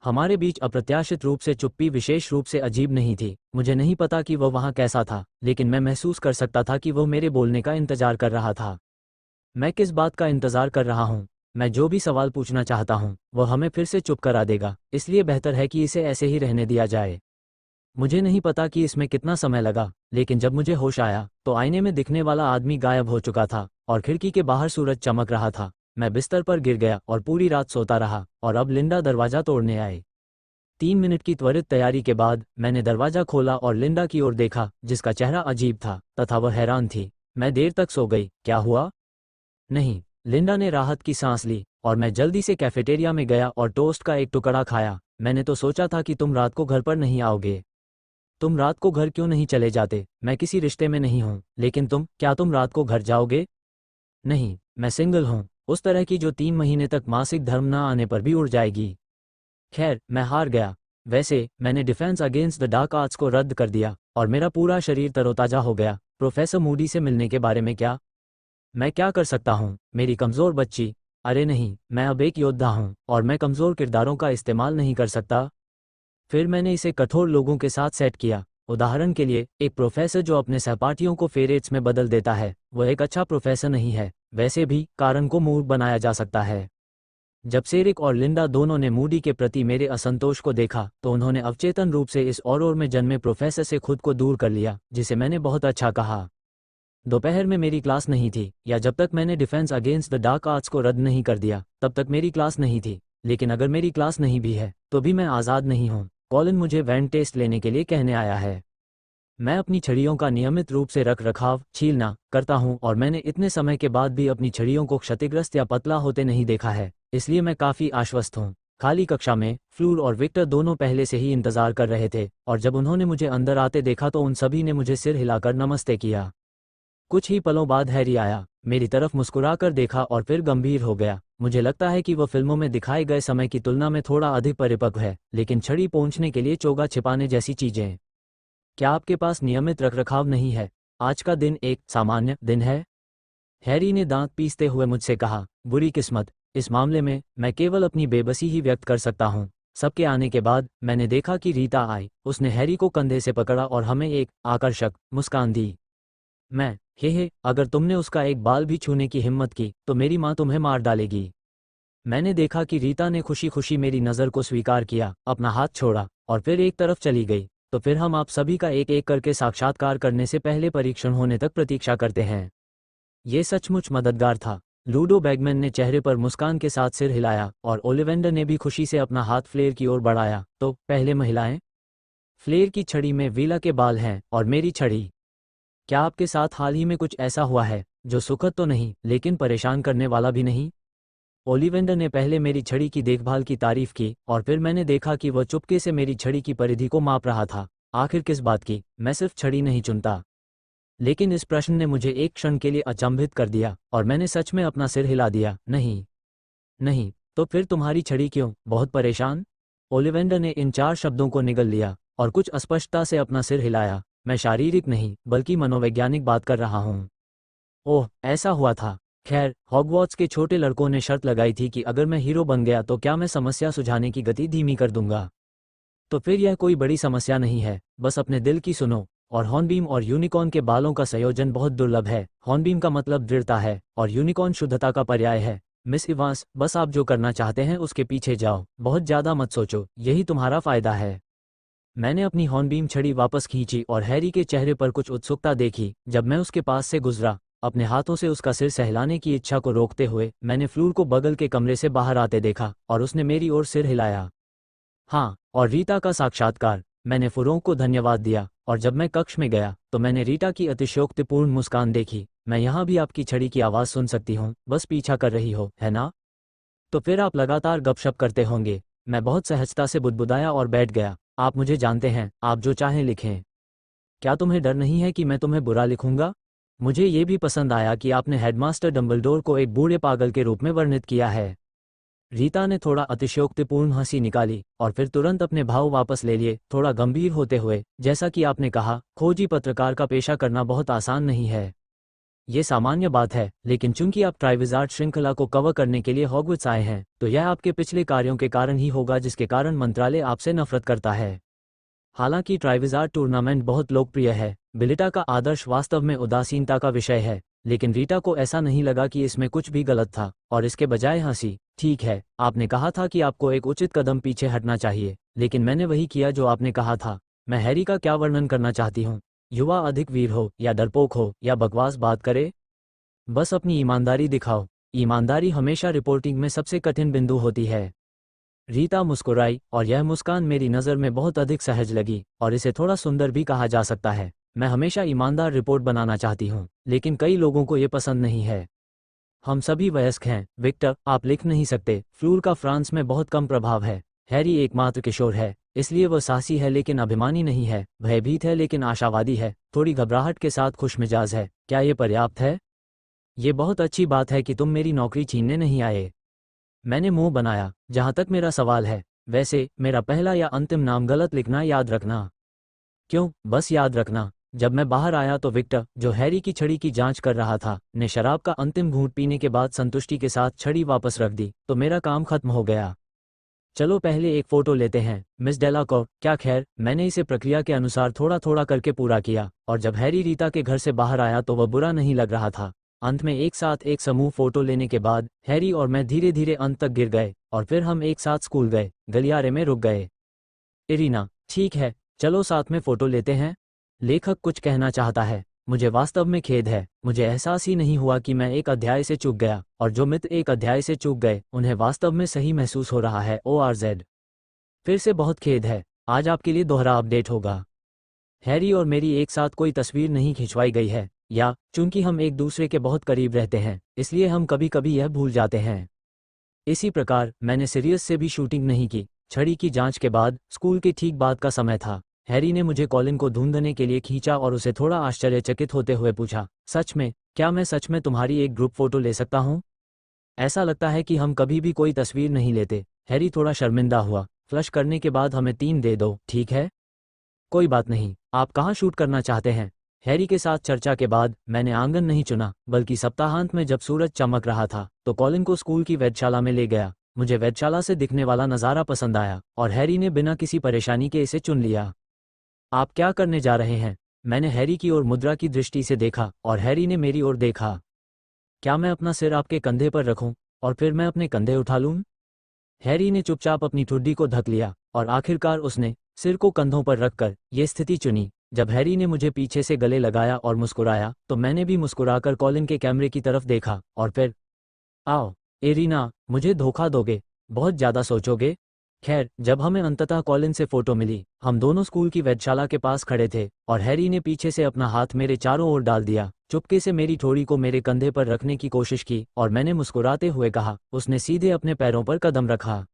हमारे बीच अप्रत्याशित रूप से चुप्पी विशेष रूप से अजीब नहीं थी। मुझे नहीं पता कि वह वहाँ कैसा था, लेकिन मैं महसूस कर सकता था कि वह मेरे बोलने का इंतजार कर रहा था। मैं किस बात का इंतजार कर रहा हूँ? मैं जो भी सवाल पूछना चाहता हूँ वह हमें फिर से चुप करा देगा, इसलिए बेहतर है कि इसे ऐसे ही रहने दिया जाए। मुझे नहीं पता कि इसमें कितना समय लगा, लेकिन जब मुझे होश आया तो आईने में दिखने वाला आदमी गायब हो चुका था और खिड़की के बाहर सूरज चमक रहा था। मैं बिस्तर पर गिर गया और पूरी रात सोता रहा और अब लिंडा दरवाज़ा तोड़ने आए। 3 मिनट की त्वरित तैयारी के बाद मैंने दरवाज़ा खोला और लिंडा की ओर देखा, जिसका चेहरा अजीब था तथा वह हैरान थी। मैं देर तक सो गई, क्या हुआ? नहीं। लिंडा ने राहत की सांस ली और मैं जल्दी से कैफेटेरिया में गया और टोस्ट का एक टुकड़ा खाया। मैंने तो सोचा था कि तुम रात को घर पर नहीं आओगे। तुम रात को घर क्यों नहीं चले जाते? मैं किसी रिश्ते में नहीं हूँ, लेकिन क्या तुम रात को घर जाओगे? नहीं, मैं सिंगल हूँ, उस तरह की जो 3 महीने तक मासिक धर्म न आने पर भी उड़ जाएगी। खैर, मैं हार गया। वैसे मैंने defence against the dark arts को रद्द कर दिया और मेरा पूरा शरीर तरोताजा हो गया। प्रोफेसर मूडी से मिलने के बारे में क्या? मैं क्या कर सकता हूँ, मेरी कमज़ोर बच्ची? अरे नहीं, मैं अब एक योद्धा हूँ और मैं कमज़ोर किरदारों का इस्तेमाल नहीं कर सकता। फिर मैंने इसे कठोर लोगों के साथ सेट किया। उदाहरण के लिए, एक प्रोफेसर जो अपने सहपाठियों को फेरेट्स में बदल देता है, वह एक अच्छा प्रोफेसर नहीं है। वैसे भी कारण को मूर्ख बनाया जा सकता है। जब सेरिक और लिंडा दोनों ने मूडी के प्रति मेरे असंतोष को देखा तो उन्होंने अवचेतन रूप से इस और में जन्मे प्रोफेसर से खुद को दूर कर लिया, जिसे मैंने बहुत अच्छा कहा। दोपहर में मेरी क्लास नहीं थी, या जब तक मैंने defence against the dark arts को रद्द नहीं कर दिया तब तक मेरी क्लास नहीं थी। लेकिन अगर मेरी क्लास नहीं भी है तो भी मैं आज़ाद नहीं हूँ। कॉलिन मुझे वैन टेस्ट लेने के लिए कहने आया है। मैं अपनी छड़ियों का नियमित रूप से रख रखाव छीलना करता हूँ और मैंने इतने समय के बाद भी अपनी छड़ियों को क्षतिग्रस्त या पतला होते नहीं देखा है, इसलिए मैं काफ़ी आश्वस्त हूँ। खाली कक्षा में फ्लूर और विक्टर दोनों पहले से ही इंतजार कर रहे थे और जब उन्होंने मुझे अंदर आते देखा तो उन सभी ने मुझे सिर हिलाकर नमस्ते किया। कुछ ही पलों बाद हैरी आया, मेरी तरफ मुस्कुराकर देखा और फिर गंभीर हो गया। मुझे लगता है कि वह फिल्मों में दिखाए गए समय की तुलना में थोड़ा अधिक परिपक्व है, लेकिन छड़ी पहुंचने के लिए चोगा छिपाने जैसी चीजें। क्या आपके पास नियमित रखरखाव नहीं है? आज का दिन एक सामान्य दिन है? हैरी ने दांत पीसते हुए मुझसे कहा। बुरी किस्मत, इस मामले में मैं केवल अपनी बेबसी ही व्यक्त कर सकता हूँ। सबके आने के बाद मैंने देखा कि रीता आई। उसने हैरी को कंधे से पकड़ा और हमें एक आकर्षक मुस्कान दी। मैं, हे, अगर तुमने उसका एक बाल भी छूने की हिम्मत की तो मेरी माँ तुम्हें मार डालेगी। मैंने देखा कि रीता ने खुशी खुशी मेरी नज़र को स्वीकार किया, अपना हाथ छोड़ा और फिर एक तरफ चली गई। तो फिर हम आप सभी का एक एक करके साक्षात्कार करने से पहले परीक्षण होने तक प्रतीक्षा करते हैं। ये सचमुच मददगार था। लूडो बैगमैन ने चेहरे पर मुस्कान के साथ सिर हिलाया और ओलिवेंडर ने भी खुशी से अपना हाथ फ्लेयर की ओर बढ़ाया। तो पहले महिलाएं। फ्लेयर की छड़ी में वीला के बाल हैं और मेरी छड़ी क्या आपके साथ हाल ही में कुछ ऐसा हुआ है जो सुखद तो नहीं लेकिन परेशान करने वाला भी नहीं? ओलिवेंडर ने पहले मेरी छड़ी की देखभाल की तारीफ की और फिर मैंने देखा कि वह चुपके से मेरी छड़ी की परिधि को माप रहा था। आखिर किस बात की? मैं सिर्फ छड़ी नहीं चुनता। लेकिन इस प्रश्न ने मुझे एक क्षण के लिए अचंभित कर दिया और मैंने सच में अपना सिर हिला दिया। नहीं, नहीं, तो फिर तुम्हारी छड़ी क्यों? बहुत परेशान? ओलिवेंडर ने इन 4 शब्दों को निगल लिया और कुछ अस्पष्टता से अपना सिर हिलाया। मैं शारीरिक नहीं बल्कि मनोवैज्ञानिक बात कर रहा हूँ। ओह, ऐसा हुआ था। खैर, हॉगवॉट्स के छोटे लड़कों ने शर्त लगाई थी कि अगर मैं हीरो बन गया तो क्या मैं समस्या सुलझाने की गति धीमी कर दूंगा। तो फिर यह कोई बड़ी समस्या नहीं है, बस अपने दिल की सुनो। और हॉर्नबीम और यूनिकॉर्न के बालों का संयोजन बहुत दुर्लभ है। हॉर्नबीम का मतलब दृढ़ता है और यूनिकॉर्न शुद्धता का पर्याय है। मिस इवांस, बस आप जो करना चाहते हैं उसके पीछे जाओ, बहुत ज़्यादा मत सोचो, यही तुम्हारा फायदा है। मैंने अपनी हॉर्नबीम छड़ी वापस खींची और हैरी के चेहरे पर कुछ उत्सुकता देखी जब मैं उसके पास से गुजरा। अपने हाथों से उसका सिर सहलाने की इच्छा को रोकते हुए मैंने फ्लूर को बगल के कमरे से बाहर आते देखा और उसने मेरी ओर सिर हिलाया। हाँ, और रीता का साक्षात्कार। मैंने फुरों को धन्यवाद दिया और जब मैं कक्ष में गया तो मैंने रीता की अतिशयोक्तिपूर्ण मुस्कान देखी। मैं यहाँ भी आपकी छड़ी की आवाज़ सुन सकती हूँ, बस पीछा कर रही हो, है ना? तो फिर आप लगातार गपशप करते होंगे। मैं बहुत सहजता से बुदबुदाया और बैठ गया। आप मुझे जानते हैं, आप जो चाहें लिखें। क्या तुम्हें डर नहीं है कि मैं तुम्हें बुरा लिखूंगा? मुझे ये भी पसंद आया कि आपने हेडमास्टर डंबलडोर को एक बूढ़े पागल के रूप में वर्णित किया है। रीता ने थोड़ा अतिशयोक्तिपूर्ण हंसी निकाली और फिर तुरंत अपने भाव वापस ले लिए, थोड़ा गंभीर होते हुए। जैसा कि आपने कहा, खोजी पत्रकार का पेशा करना बहुत आसान नहीं है। ये सामान्य बात है, लेकिन चूंकि आप ट्राइविज़ार्ड श्रृंखला को कवर करने के लिए हॉगवर्ट्स आए हैं, तो यह आपके पिछले कार्यों के कारण ही होगा जिसके कारण मंत्रालय आपसे नफरत करता है। हालांकि ट्राइविज़ार्ड टूर्नामेंट बहुत लोकप्रिय है, बिलिटा का आदर्श वास्तव में उदासीनता का विषय है, लेकिन रीटा को ऐसा नहीं लगा कि इसमें कुछ भी गलत था और इसके बजाय हंसी। ठीक है, आपने कहा था कि आपको एक उचित कदम पीछे हटना चाहिए, लेकिन मैंने वही किया जो आपने कहा था। मैं हैरी का क्या वर्णन करना चाहती हूँ? युवा अधिक वीर हो या डरपोक हो या बकवास बात करे, बस अपनी ईमानदारी दिखाओ। ईमानदारी हमेशा रिपोर्टिंग में सबसे कठिन बिंदु होती है। रीता मुस्कुराई और यह मुस्कान मेरी नज़र में बहुत अधिक सहज लगी और इसे थोड़ा सुंदर भी कहा जा सकता है। मैं हमेशा ईमानदार रिपोर्ट बनाना चाहती हूँ, लेकिन कई लोगों को ये पसंद नहीं है। हम सभी वयस्क हैं, विक्टर, आप लिख नहीं सकते। फ्लूर का फ्रांस में बहुत कम प्रभाव है। हैरी एकमात्र किशोर है, इसलिए वह साहसी है लेकिन अभिमानी नहीं है, भयभीत है लेकिन आशावादी है, थोड़ी घबराहट के साथ खुशमिजाज है। क्या ये पर्याप्त है? ये बहुत अच्छी बात है कि तुम मेरी नौकरी छीनने नहीं आए। मैंने मुंह बनाया। जहां तक मेरा सवाल है, वैसे मेरा पहला या अंतिम नाम गलत लिखना याद रखना। क्यों? बस याद रखना। जब मैं बाहर आया तो विक्टर, जो हैरी की छड़ी की जांच कर रहा था, ने शराब का अंतिम घूंट पीने के बाद संतुष्टि के साथ छड़ी वापस रख दी, तो मेरा काम खत्म हो गया। चलो पहले एक फोटो लेते हैं, मिस डेलाकॉर्ट। क्या खैर, मैंने इसे प्रक्रिया के अनुसार थोड़ा थोड़ा करके पूरा किया और जब हैरी रीता के घर से बाहर आया तो वह बुरा नहीं लग रहा था। अंत में एक साथ एक समूह फोटो लेने के बाद हैरी और मैं धीरे धीरे अंत तक गिर गए और फिर हम एक साथ स्कूल गए, गलियारे में रुक गए। इरीना, ठीक है, चलो साथ में फोटो लेते हैं। लेखक कुछ कहना चाहता है। मुझे वास्तव में खेद है, मुझे एहसास ही नहीं हुआ कि मैं एक अध्याय से चूक गया, और जो मित्र एक अध्याय से चूक गए उन्हें वास्तव में सही महसूस हो रहा है। ORZ, फिर से बहुत खेद है। आज आपके लिए दोहरा अपडेट होगा। हैरी और मेरी एक साथ कोई तस्वीर नहीं खिंचवाई गई है, या चूंकि हम एक दूसरे के बहुत करीब रहते हैं इसलिए हम कभी कभी यह भूल जाते हैं। इसी प्रकार मैंने सीरियस से भी शूटिंग नहीं की। छड़ी की जांच के बाद स्कूल के ठीक बाद का समय था। हैरी ने मुझे कॉलिन को ढूंढने के लिए खींचा और उसे थोड़ा आश्चर्यचकित होते हुए पूछा, सच में? क्या मैं सच में तुम्हारी एक ग्रुप फोटो ले सकता हूँ? ऐसा लगता है कि हम कभी भी कोई तस्वीर नहीं लेते। हैरी थोड़ा शर्मिंदा हुआ। फ्लश करने के बाद हमें 3 दे दो, ठीक है? कोई बात नहीं। आप कहाँ शूट करना चाहते हैं? हैरी के साथ चर्चा के बाद मैंने आंगन नहीं चुना, बल्कि सप्ताहांत में जब सूरज चमक रहा था तो कॉलिन को स्कूल की वेधशाला में ले गया। मुझे वेधशाला से दिखने वाला नज़ारा पसंद आया और हैरी ने बिना किसी परेशानी के इसे चुन लिया। आप क्या करने जा रहे हैं? मैंने हैरी की ओर मुद्रा की दृष्टि से देखा और हैरी ने मेरी ओर देखा। क्या मैं अपना सिर आपके कंधे पर रखूं और फिर मैं अपने कंधे उठा लूं? हैरी ने चुपचाप अपनी ठुड्डी को ढक लिया और आखिरकार उसने सिर को कंधों पर रखकर ये स्थिति चुनी। जब हैरी ने मुझे पीछे से गले लगाया और मुस्कुराया तो मैंने भी मुस्कुराकर कॉलिन के कैमरे की तरफ देखा और फिर, आओ, एरिना, मुझे धोखा दोगे? बहुत ज़्यादा सोचोगे? खैर, जब हमें अंततः कॉलिन से फोटो मिली, हम दोनों स्कूल की वेधशाला के पास खड़े थे और हैरी ने पीछे से अपना हाथ मेरे चारों ओर डाल दिया, चुपके से मेरी ठोड़ी को मेरे कंधे पर रखने की कोशिश की और मैंने मुस्कुराते हुए कहा, उसने सीधे अपने पैरों पर कदम रखा।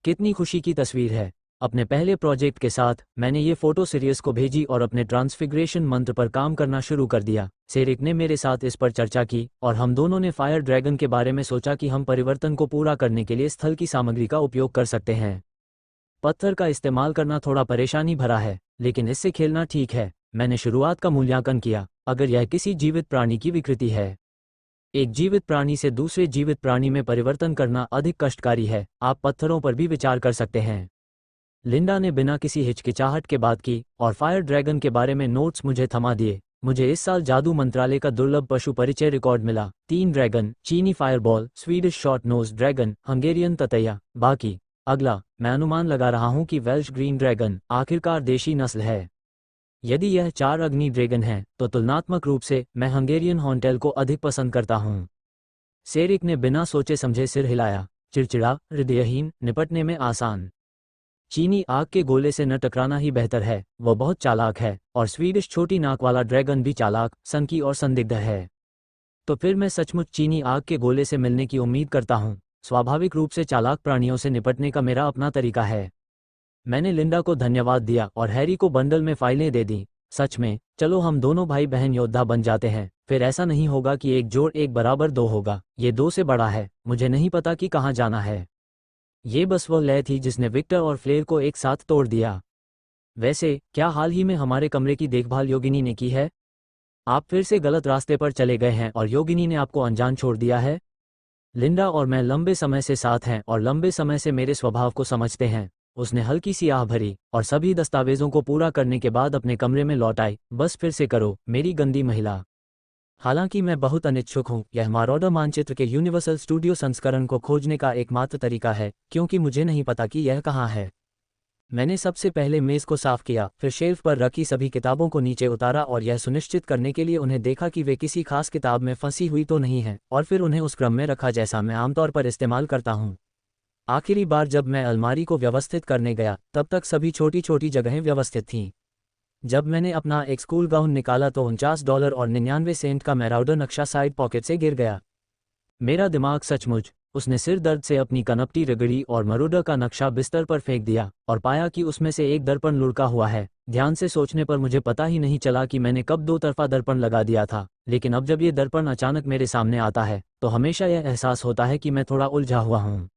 कितनी खुशी की तस्वीर है। अपने पहले प्रोजेक्ट के साथ मैंने ये फोटो सीरियस को भेजी और अपने ट्रांसफिग्रेशन मंत्र पर काम करना शुरू कर दिया। सेरिक ने मेरे साथ इस पर चर्चा की और हम दोनों ने फायर ड्रैगन के बारे में सोचा कि हम परिवर्तन को पूरा करने के लिए स्थल की सामग्री का उपयोग कर सकते हैं। पत्थर का इस्तेमाल करना थोड़ा परेशानी भरा है, लेकिन इससे खेलना ठीक है। मैंने शुरुआत का मूल्यांकन किया। अगर यह किसी जीवित प्राणी की विकृति है, एक जीवित प्राणी से दूसरे जीवित प्राणी में परिवर्तन करना अधिक कष्टकारी है। आप पत्थरों पर भी विचार कर सकते हैं। लिंडा ने बिना किसी हिचकिचाहट के बात की और फायर ड्रैगन के बारे में नोट्स मुझे थमा दिए। मुझे इस साल जादू मंत्रालय का दुर्लभ पशु परिचय रिकॉर्ड मिला। 3 ड्रैगन, चीनी fireball, Swedish short nose dragon, Hungarian ततैया। बाकी अगला, मैं अनुमान लगा रहा हूं कि वेल्श ग्रीन ड्रैगन आखिरकार देशी नस्ल है। यदि यह 4 अग्नि ड्रैगन है तो तुलनात्मक रूप से मैं हंगेरियन हॉर्नटेल को अधिक पसंद करता हूं। सेरिक ने बिना सोचे समझे सिर हिलाया। चिड़चिड़ा, हृदयहीन, निपटने में आसान। चीनी आग के गोले से न टकराना ही बेहतर है। वह बहुत चालाक है और स्वीडिश छोटी नाक वाला ड्रैगन भी चालाक, सनकी और संदिग्ध है। तो फिर मैं सचमुच चीनी आग के गोले से मिलने की उम्मीद करता हूँ। स्वाभाविक रूप से चालाक प्राणियों से निपटने का मेरा अपना तरीका है। मैंने लिंडा को धन्यवाद दिया और हैरी को बंडल में फाइलें दे दी। सच में, चलो हम दोनों भाई बहन योद्धा बन जाते हैं। फिर ऐसा नहीं होगा कि 1 जोड़ 1 बराबर 2 होगा। ये 2 से बड़ा है। मुझे नहीं पता कि कहाँ जाना है। ये बस वह लय थी जिसने विक्टर और फ्लेयर को एक साथ तोड़ दिया। वैसे, क्या हाल ही में हमारे कमरे की देखभाल योगिनी ने की है? आप फिर से गलत रास्ते पर चले गए हैं और योगिनी ने आपको अनजान छोड़ दिया है। लिंडा और मैं लंबे समय से साथ हैं और लंबे समय से मेरे स्वभाव को समझते हैं। उसने हल्की सी आह भरी और सभी दस्तावेजों को पूरा करने के बाद अपने कमरे में लौट आई। बस फिर से करो, मेरी गंदी महिला। हालांकि मैं बहुत अनिच्छुक हूं। यह मारौडर मानचित्र के यूनिवर्सल स्टूडियो संस्करण को खोजने का एकमात्र तरीका है, क्योंकि मुझे नहीं पता कि यह कहां है। मैंने सबसे पहले मेज़ को साफ किया, फिर शेल्फ पर रखी सभी किताबों को नीचे उतारा और यह सुनिश्चित करने के लिए उन्हें देखा कि वे किसी खास किताब में फंसी हुई तो नहीं हैं, और फिर उन्हें उस क्रम में रखा जैसा मैं आमतौर पर इस्तेमाल करता हूं। आखिरी बार जब मैं अलमारी को व्यवस्थित करने गया, तब तक सभी छोटी छोटी जगहें व्यवस्थित थीं। जब मैंने अपना एक स्कूल गाउन निकाला तो $49 और 99 सेंट का मैराउडर नक्शा साइड पॉकेट से गिर गया। मेरा दिमाग सचमुच। उसने सिर दर्द से अपनी कनपटी रगड़ी और मरूडा का नक्शा बिस्तर पर फेंक दिया और पाया कि उसमें से एक दर्पण लुढ़का हुआ है। ध्यान से सोचने पर मुझे पता ही नहीं चला कि मैंने कब 2 तरफा दर्पण लगा दिया था, लेकिन अब जब ये दर्पण अचानक मेरे सामने आता है तो हमेशा यह एहसास होता है कि मैं थोड़ा उलझा हुआ हूँ।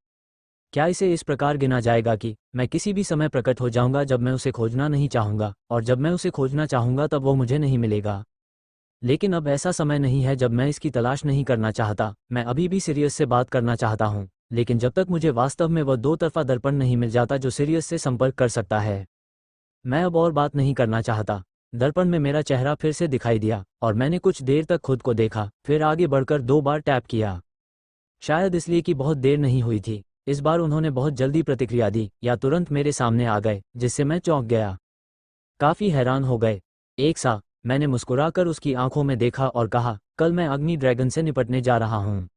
क्या इसे इस प्रकार गिना जाएगा कि मैं किसी भी समय प्रकट हो जाऊंगा जब मैं उसे खोजना नहीं चाहूंगा, और जब मैं उसे खोजना चाहूंगा तब वो मुझे नहीं मिलेगा। लेकिन अब ऐसा समय नहीं है जब मैं इसकी तलाश नहीं करना चाहता। मैं अभी भी सीरियस से बात करना चाहता हूँ, लेकिन जब तक मुझे वास्तव में वह 2 तरफा दर्पण नहीं मिल जाता जो सीरियस से संपर्क कर सकता है, मैं अब और बात नहीं करना चाहता। दर्पण में मेरा चेहरा फिर से दिखाई दिया और मैंने कुछ देर तक खुद को देखा, फिर आगे बढ़कर 2 बार टैप किया। शायद इसलिए कि बहुत देर नहीं हुई थी। इस बार उन्होंने बहुत जल्दी प्रतिक्रिया दी या तुरंत मेरे सामने आ गए, जिससे मैं चौंक गया। काफी हैरान हो गए। एक सा मैंने मुस्कुराकर उसकी आंखों में देखा और कहा, कल मैं अग्नि ड्रैगन से निपटने जा रहा हूँ।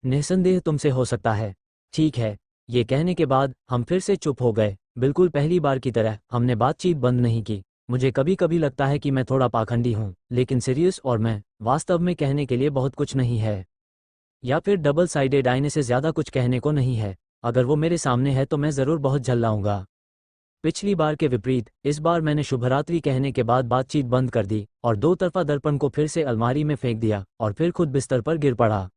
निस्संदेह तुमसे हो सकता है। ठीक है। ये कहने के बाद हम फिर से चुप हो गए। बिल्कुल पहली बार की तरह हमने बातचीत बंद नहीं की। मुझे कभी कभी लगता है कि मैं थोड़ा पाखंडी हूँ, लेकिन सीरियस और मैं वास्तव में कहने के लिए बहुत कुछ नहीं है, या फिर डबल साइडेड आईने से ज्यादा कुछ कहने को नहीं है। अगर वो मेरे सामने है तो मैं जरूर बहुत झल्लाऊंगा। पिछली बार के विपरीत इस बार मैंने शुभरात्रि कहने के बाद बातचीत बंद कर दी और 2 तरफा दर्पण को फिर से अलमारी में फेंक दिया और फिर खुद बिस्तर पर गिर पड़ा।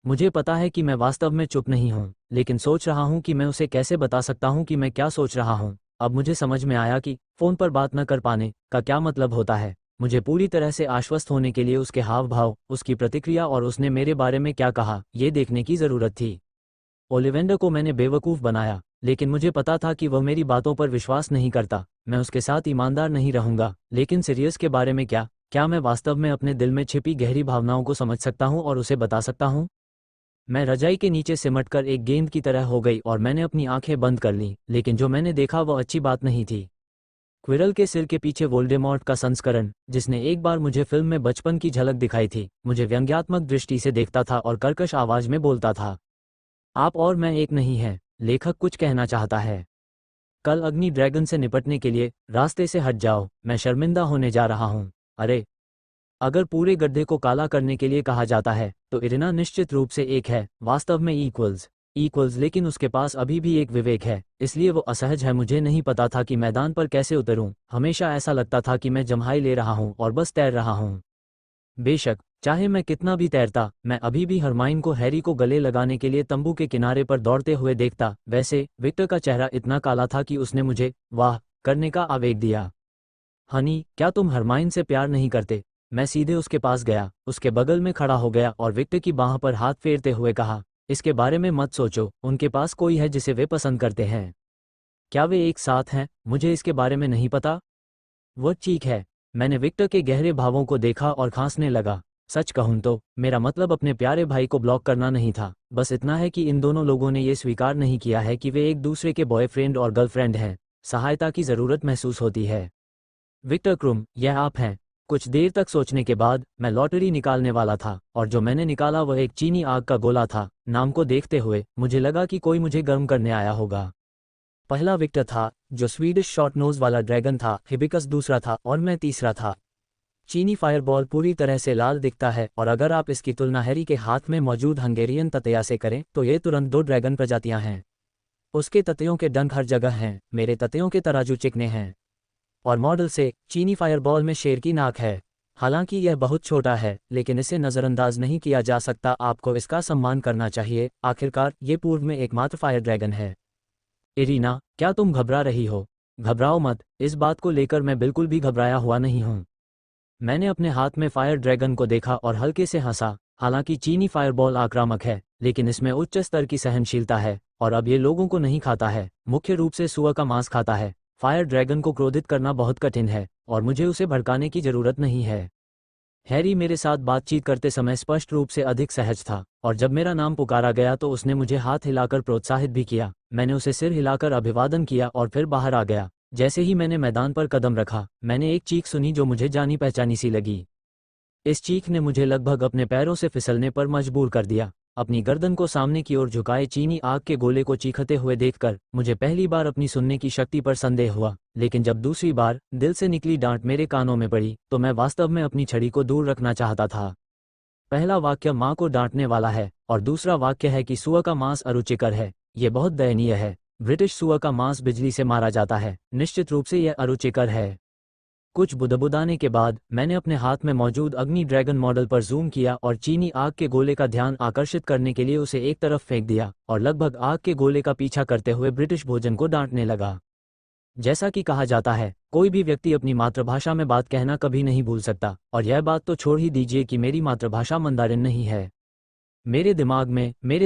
मुझे पता है कि मैं वास्तव में चुप नहीं हूँ, लेकिन सोच रहा हूँ कि मैं उसे कैसे बता सकता हूँ कि मैं क्या सोच रहा हूँ। अब मुझे समझ में आया कि फोन पर बात न कर पाने का क्या मतलब होता है। मुझे पूरी तरह से आश्वस्त होने के लिए उसके हाव भाव, उसकी प्रतिक्रिया और उसने मेरे बारे में क्या कहा, ये देखने की जरूरत थी। ओलिवेंडर को मैंने बेवकूफ़ बनाया, लेकिन मुझे पता था कि वह मेरी बातों पर विश्वास नहीं करता। मैं उसके साथ ईमानदार नहीं रहूंगा। लेकिन सीरियस के बारे में क्या मैं वास्तव में अपने दिल में छिपी गहरी भावनाओं को समझ सकता हूं और उसे बता सकता हूं? मैं रजाई के नीचे सिमटकर एक गेंद की तरह हो गई और मैंने अपनी आंखें बंद कर लीं, लेकिन जो मैंने देखा वह अच्छी बात नहीं थी। क्विरल के सिर के पीछे वोल्डेमॉर्ट का संस्करण, जिसने एक बार मुझे फिल्म में बचपन की झलक दिखाई थी, मुझे व्यंग्यात्मक दृष्टि से देखता था और कर्कश आवाज में बोलता था, आप और मैं एक नहीं हैं। लेखक कुछ कहना चाहता है। कल अग्नि ड्रैगन से निपटने के लिए रास्ते से हट जाओ, मैं शर्मिंदा होने जा रहा हूँ। अरे, अगर पूरे गड्ढे को काला करने के लिए कहा जाता है तो इरिना निश्चित रूप से एक है, वास्तव में इक्वल्स, लेकिन उसके पास अभी भी एक विवेक है, इसलिए वो असहज है। मुझे नहीं पता था कि मैदान पर कैसे उतरूं, हमेशा ऐसा लगता था कि मैं जम्हाई ले रहा हूं और बस तैर रहा हूं। बेशक, चाहे मैं कितना भी तैरता, मैं अभी भी हरमाइन को हैरी को गले लगाने के लिए तंबू के किनारे पर दौड़ते हुए देखता। वैसे विक्टर का चेहरा इतना काला था कि उसने मुझे वाह करने का आवेग दिया। हनी, क्या तुम हरमाइन से प्यार नहीं करते? मैं सीधे उसके पास गया, उसके बगल में खड़ा हो गया और विक्टर की बाह पर हाथ फेरते हुए कहा, इसके बारे में मत सोचो, उनके पास कोई है जिसे वे पसंद करते हैं। क्या वे एक साथ हैं? मुझे इसके बारे में नहीं पता। वो ठीक है। मैंने विक्टर के गहरे भावों को देखा और खांसने लगा। सच कहूं तो मेरा मतलब अपने प्यारे भाई को ब्लॉक करना नहीं था, बस इतना है कि इन दोनों लोगों ने ये स्वीकार नहीं किया है कि वे एक दूसरे के बॉयफ्रेंड और गर्लफ्रेंड हैं। सहायता की ज़रूरत महसूस होती है। विक्टर क्रुम, यह आप हैं? कुछ देर तक सोचने के बाद मैं लॉटरी निकालने वाला था और जो मैंने निकाला वह एक चीनी आग का गोला था। नाम को देखते हुए मुझे लगा कि कोई मुझे गर्म करने आया होगा। पहला विक्टर था, जो स्वीडिश शॉर्ट नोज वाला ड्रैगन था। हिबिकस दूसरा था और मैं तीसरा था। चीनी फायरबॉल पूरी तरह से लाल दिखता है और अगर आप इसकी तुलना हैरी के हाथ में मौजूद हंगेरियन ततैया से करें तो ये तुरंत दो ड्रैगन प्रजातियां हैं। उसके ततैयों के डंक हर जगह हैं, मेरे ततैयों के तराजू चिकने हैं। और मॉडल से चीनी फायरबॉल में शेर की नाक है। हालांकि यह बहुत छोटा है, लेकिन इसे नज़रअंदाज नहीं किया जा सकता। आपको इसका सम्मान करना चाहिए। आखिरकार ये पूर्व में एकमात्र फायर ड्रैगन है। इरीना, क्या तुम घबरा रही हो? घबराओ मत, इस बात को लेकर मैं बिल्कुल भी घबराया हुआ नहीं हूँ। मैंने अपने हाथ में फायर ड्रैगन को देखा और हल्के से हंसा। हालांकि चीनी फायरबॉल आक्रामक है, लेकिन इसमें उच्च स्तर की सहनशीलता है और अब ये लोगों को नहीं खाता है, मुख्य रूप से सुअर का मांस खाता है। फायर ड्रैगन को क्रोधित करना बहुत कठिन है और मुझे उसे भड़काने की जरूरत नहीं है। हैरी मेरे साथ बातचीत करते समय स्पष्ट रूप से अधिक सहज था और जब मेरा नाम पुकारा गया तो उसने मुझे हाथ हिलाकर प्रोत्साहित भी किया। मैंने उसे सिर हिलाकर अभिवादन किया और फिर बाहर आ गया। जैसे ही मैंने मैदान पर कदम रखा, मैंने एक चीख सुनी जो मुझे जानी पहचानी सी लगी। इस चीख ने मुझे लगभग अपने पैरों से फिसलने पर मजबूर कर दिया। अपनी गर्दन को सामने की ओर झुकाए चीनी आग के गोले को चीखते हुए देखकर मुझे पहली बार अपनी सुनने की शक्ति पर संदेह हुआ, लेकिन जब दूसरी बार दिल से निकली डांट मेरे कानों में पड़ी तो मैं वास्तव में अपनी छड़ी को दूर रखना चाहता था। पहला वाक्य माँ को डांटने वाला है और दूसरा वाक्य है कि सुअर का मांस अरुचिकर है। ये बहुत दयनीय है। ब्रिटिश सुअर का मांस बिजली से मारा जाता है, निश्चित रूप से यह अरुचिकर है। कुछ बुदबुदाने के बाद मैंने अपने हाथ में मौजूद अग्नि ड्रैगन मॉडल पर जूम किया और चीनी आग के गोले का ध्यान आकर्षित करने के लिए उसे एक तरफ फेंक दिया और लगभग आग के गोले का पीछा करते हुए ब्रिटिश भोजन को डांटने लगा। जैसा कि कहा जाता है, कोई भी व्यक्ति अपनी मातृभाषा में बात कहना कभी नहीं भूल सकता, और यह बात तो छोड़ ही दीजिए कि मेरी मातृभाषा मंदारिन नहीं है। मेरे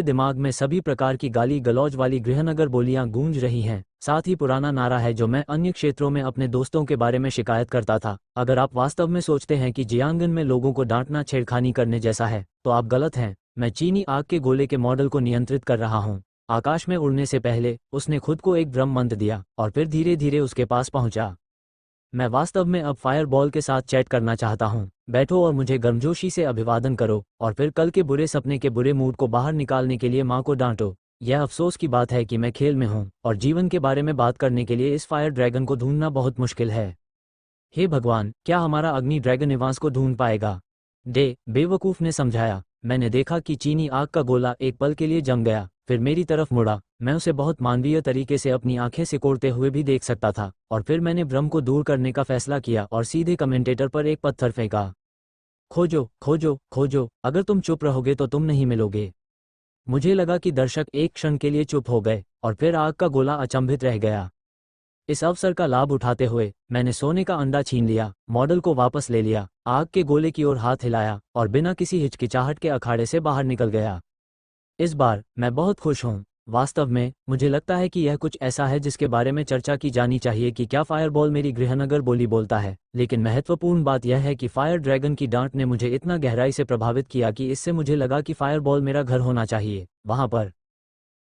दिमाग में सभी प्रकार की गाली गलौज वाली गृहनगर बोलियां गूंज रही हैं। साथ ही पुराना नारा है जो मैं अन्य क्षेत्रों में अपने दोस्तों के बारे में शिकायत करता था, अगर आप वास्तव में सोचते हैं कि जियांगन में लोगों को डांटना छेड़खानी करने जैसा है तो आप गलत हैं। मैं चीनी आग के गोले के मॉडल को नियंत्रित कर रहा हूँ। आकाश में उड़ने से पहले उसने खुद को एक ड्रम मंत्र दिया और फिर धीरे धीरे उसके पास पहुंचा। मैं वास्तव में अब फायर बॉल के साथ चैट करना चाहता हूँ। बैठो और मुझे गर्मजोशी से अभिवादन करो और फिर कल के बुरे सपने के बुरे मूड को बाहर निकालने के लिए माँ को डांटो। यह अफसोस की बात है कि मैं खेल में हूँ और जीवन के बारे में बात करने के लिए इस फायर ड्रैगन को ढूंढना बहुत मुश्किल है। हे भगवान, क्या हमारा अग्नि ड्रैगन निवास को ढूंढ पाएगा? बेवकूफ ने समझाया। मैंने देखा कि चीनी आग का गोला एक पल के लिए जम गया, फिर मेरी तरफ मुड़ा। मैं उसे बहुत मानवीय तरीके से अपनी आंखें सिकोड़ते हुए भी देख सकता था और फिर मैंने भ्रम को दूर करने का फैसला किया और सीधे कमेंटेटर पर एक पत्थर फेंका। खोजो खोजो खोजो, अगर तुम चुप रहोगे तो तुम नहीं मिलोगे। मुझे लगा कि दर्शक एक क्षण के लिए चुप हो गए और फिर आग का गोला अचंभित रह गया। इस अवसर का लाभ उठाते हुए मैंने सोने का अंडा छीन लिया, मॉडल को वापस ले लिया, आग के गोले की ओर हाथ हिलाया और बिना किसी हिचकिचाहट के अखाड़े से बाहर निकल गया। इस बार मैं बहुत खुश हूँ। वास्तव में मुझे लगता है कि यह कुछ ऐसा है जिसके बारे में चर्चा की जानी चाहिए कि क्या फायरबॉल मेरी गृहनगर बोली बोलता है, लेकिन महत्वपूर्ण बात यह है कि फायर ड्रैगन की डांट ने मुझे इतना गहराई से प्रभावित किया कि इससे मुझे लगा कि फायरबॉल मेरा घर होना चाहिए, वहाँ पर।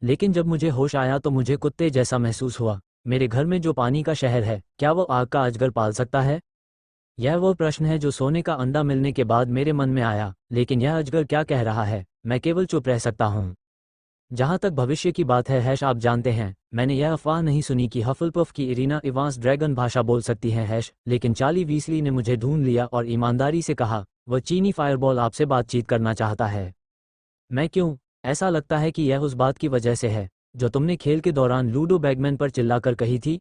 लेकिन जब मुझे होश आया तो मुझे कुत्ते जैसा महसूस हुआ। मेरे घर में जो पानी का शहर है, क्या वो आग का अजगर पाल सकता है? यह वो प्रश्न है जो सोने का अंडा मिलने के बाद मेरे मन में आया, लेकिन यह अजगर क्या कह रहा है? मैं केवल चुप रह सकता हूँ। जहां तक भविष्य की बात है आप जानते हैं, मैंने यह अफवाह नहीं सुनी कि हफलपफ की इरीना इवांस ड्रैगन भाषा बोल सकती है लेकिन चार्ली वीसली ने मुझे ढूंढ लिया और ईमानदारी से कहा वह चीनी फायरबॉल आपसे बातचीत करना चाहता है। मैं क्यों? ऐसा लगता है कि यह उस बात की वजह से है जो तुमने खेल के दौरान लूडो बैगमैन पर चिल्लाकर कही थी।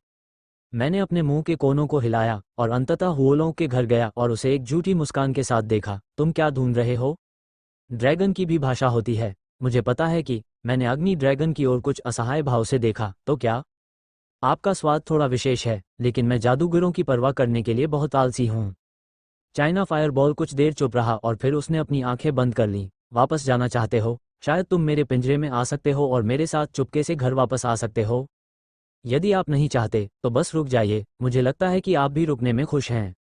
मैंने अपने मुंह के कोनों को हिलाया और अंततः हुओलों के घर गया और उसे एक झूठी मुस्कान के साथ देखा। तुम क्या ढूंढ रहे हो? ड्रैगन की भी भाषा होती है, मुझे पता है कि मैंने अग्नि ड्रैगन की ओर कुछ असहाय भाव से देखा। तो क्या? आपका स्वाद थोड़ा विशेष है, लेकिन मैं जादूगरों की परवाह करने के लिए बहुत आलसी हूँ। चाइना फायरबॉल कुछ देर चुप रहा और फिर उसने अपनी आंखें बंद कर लीं। वापस जाना चाहते हो? शायद तुम मेरे पिंजरे में आ सकते हो और मेरे साथ चुपके से घर वापस आ सकते हो। यदि आप नहीं चाहते तो बस रुक जाइए। मुझे लगता है कि आप भी रुकने में खुश हैं।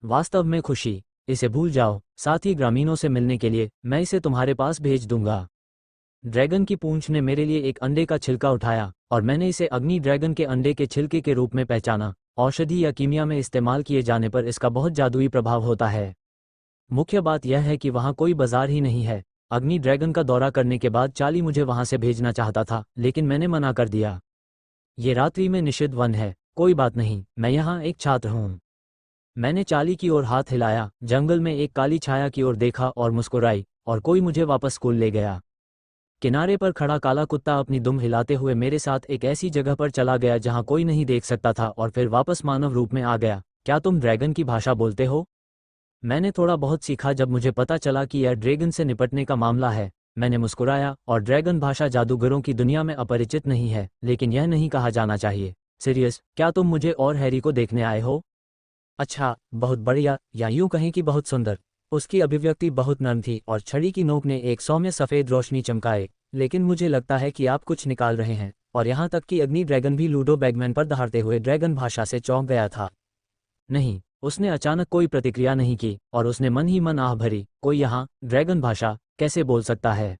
वास्तव में खुशी? इसे भूल जाओ। साथ ही ग्रामीणों से मिलने के लिए मैं इसे तुम्हारे पास भेज दूंगा। ड्रैगन की पूंछ ने मेरे लिए एक अंडे का छिलका उठाया और मैंने इसे अग्नि ड्रैगन के अंडे के छिलके के रूप में पहचाना। औषधि या कीमिया में इस्तेमाल किए जाने पर इसका बहुत जादुई प्रभाव होता है। मुख्य बात यह है कि वहाँ कोई बाजार ही नहीं है। अग्नि ड्रैगन का दौरा करने के बाद चार्ली मुझे वहाँ से भेजना चाहता था, लेकिन मैंने मना कर दिया। ये रात्रि में निषिद्ध वन है। कोई बात नहीं, मैं यहाँ एक छात्र हूँ। मैंने चार्ली की ओर हाथ हिलाया, जंगल में एक काली छाया की ओर देखा और मुस्कुराई, और कोई मुझे वापस स्कूल ले गया। किनारे पर खड़ा काला कुत्ता अपनी दुम हिलाते हुए मेरे साथ एक ऐसी जगह पर चला गया जहां कोई नहीं देख सकता था और फिर वापस मानव रूप में आ गया। क्या तुम ड्रैगन की भाषा बोलते हो? मैंने थोड़ा बहुत सीखा जब मुझे पता चला कि यह ड्रैगन से निपटने का मामला है। मैंने मुस्कुराया, और ड्रैगन भाषा जादूगरों की दुनिया में अपरिचित नहीं है, लेकिन यह नहीं कहा जाना चाहिए। सीरियस, क्या तुम मुझे और हैरी को देखने आए हो? अच्छा, बहुत बढ़िया, या यूं कहें कि बहुत सुंदर। उसकी अभिव्यक्ति बहुत नर्म थी और छड़ी की नोक ने एक सौम्य सफ़ेद रोशनी चमकाए। लेकिन मुझे लगता है कि आप कुछ निकाल रहे हैं, और यहाँ तक कि अग्नि ड्रैगन भी लूडो बैगमैन पर दहाड़ते हुए ड्रैगन भाषा से चौंक गया था। नहीं, उसने अचानक कोई प्रतिक्रिया नहीं की, और उसने मन ही मन आह भरी, कोई यहाँ ड्रैगन भाषा कैसे बोल सकता है?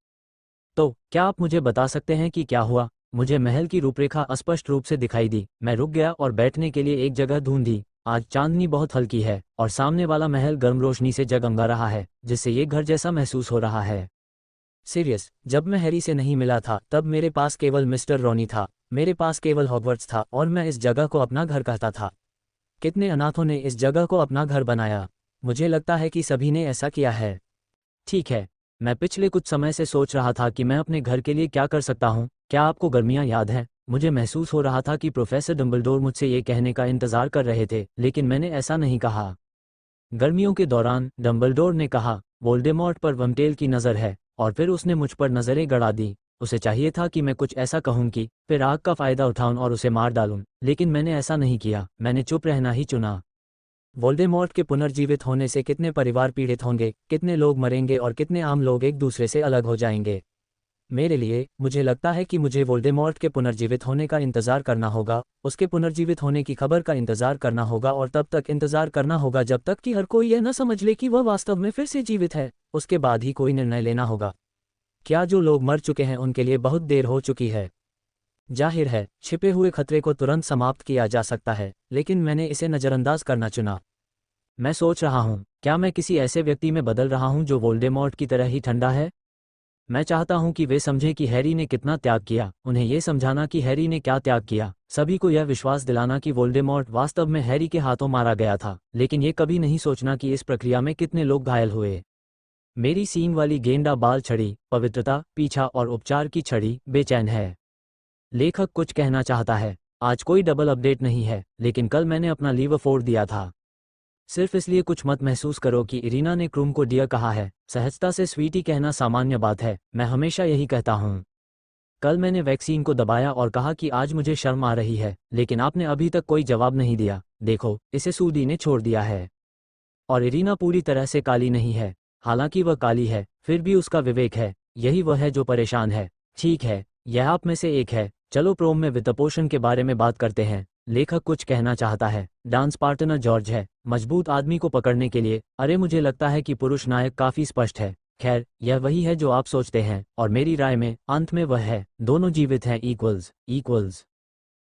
तो क्या आप मुझे बता सकते हैं कि क्या हुआ? मुझे महल की रूपरेखा अस्पष्ट रूप से दिखाई दी। मैं रुक गया और बैठने के लिए एक जगह ढूंढी। आज चांदनी बहुत हल्की है और सामने वाला महल गर्म रोशनी से जगमगा रहा है, जिससे ये घर जैसा महसूस हो रहा है। सीरियस, जब मैं हैरी से नहीं मिला था तब मेरे पास केवल मिस्टर रॉनी था। मेरे पास केवल हॉगवर्ट्स था और मैं इस जगह को अपना घर कहता था। कितने अनाथों ने इस जगह को अपना घर बनाया। मुझे लगता है कि सभी ने ऐसा किया है। ठीक है, मैं पिछले कुछ समय से सोच रहा था कि मैं अपने घर के लिए क्या कर सकता हूँ। क्या आपको गर्मियाँ याद हैं? मुझे महसूस हो रहा था कि प्रोफेसर डम्बलडोर मुझसे ये कहने का इंतजार कर रहे थे, लेकिन मैंने ऐसा नहीं कहा। गर्मियों के दौरान, डम्बलडोर ने कहा, वोल्डेमॉर्ट पर वमटेल की नज़र है, और फिर उसने मुझ पर नज़रें गड़ा दी। उसे चाहिए था कि मैं कुछ ऐसा कहूं कि फिर आग का फ़ायदा उठाऊं और उसे मार डालूं, लेकिन मैंने ऐसा नहीं किया। मैंने चुप रहना ही चुना। वोल्डेमॉर्ट के पुनर्जीवित होने से कितने परिवार पीड़ित होंगे, कितने लोग मरेंगे और कितने आम लोग एक दूसरे से अलग हो जाएंगे। मेरे लिए, मुझे लगता है कि मुझे वोल्डेमॉर्ट के पुनर्जीवित होने का इंतज़ार करना होगा, उसके पुनर्जीवित होने की खबर का इंतज़ार करना होगा, और तब तक इंतज़ार करना होगा जब तक कि हर कोई यह न समझ ले कि वह वास्तव में फिर से जीवित है। उसके बाद ही कोई निर्णय लेना होगा। क्या जो लोग मर चुके हैं उनके लिए बहुत देर हो चुकी है? जाहिर है, छिपे हुए खतरे को तुरंत समाप्त किया जा सकता है, लेकिन मैंने इसे नज़रअंदाज करना चुना। मैं सोच रहा हूँ, क्या मैं किसी ऐसे व्यक्ति में बदल रहा हूँ जो वोल्डेमॉर्ट की तरह ही ठंडा है? मैं चाहता हूं कि वे समझें कि हैरी ने कितना त्याग किया, उन्हें यह समझाना कि हैरी ने क्या त्याग किया, सभी को यह विश्वास दिलाना कि वोल्डेमॉर्ट वास्तव में हैरी के हाथों मारा गया था, लेकिन ये कभी नहीं सोचना कि इस प्रक्रिया में कितने लोग घायल हुए। मेरी सींग वाली गेंडा बाल छड़ी, पवित्रता, पीछा और उपचार की छड़ी बेचैन है। लेखक कुछ कहना चाहता है। आज कोई डबल अपडेट नहीं है, लेकिन कल मैंने अपना लीवर फोड़ दिया था। सिर्फ इसलिए कुछ मत महसूस करो कि इरीना ने क्रूम को डियर कहा है। सहजता से स्वीटी कहना सामान्य बात है, मैं हमेशा यही कहता हूँ। कल मैंने वैक्सीन को दबाया और कहा कि आज मुझे शर्म आ रही है, लेकिन आपने अभी तक कोई जवाब नहीं दिया। देखो, इसे सूडी ने छोड़ दिया है। और इरीना पूरी तरह से काली नहीं है। हालांकि वह काली है, फिर भी उसका विवेक है। यही वह है जो परेशान है। ठीक है, यह आप में से एक है। चलो प्रोम में वित्तपोषण के बारे में बात करते हैं। लेखक कुछ कहना चाहता है। डांस पार्टनर जॉर्ज है, मजबूत आदमी को पकड़ने के लिए। अरे मुझे लगता है कि पुरुष नायक काफी स्पष्ट है। खैर, यह वही है जो आप सोचते हैं, और मेरी राय में अंत में वह है, दोनों जीवित हैं। इक्वल्स।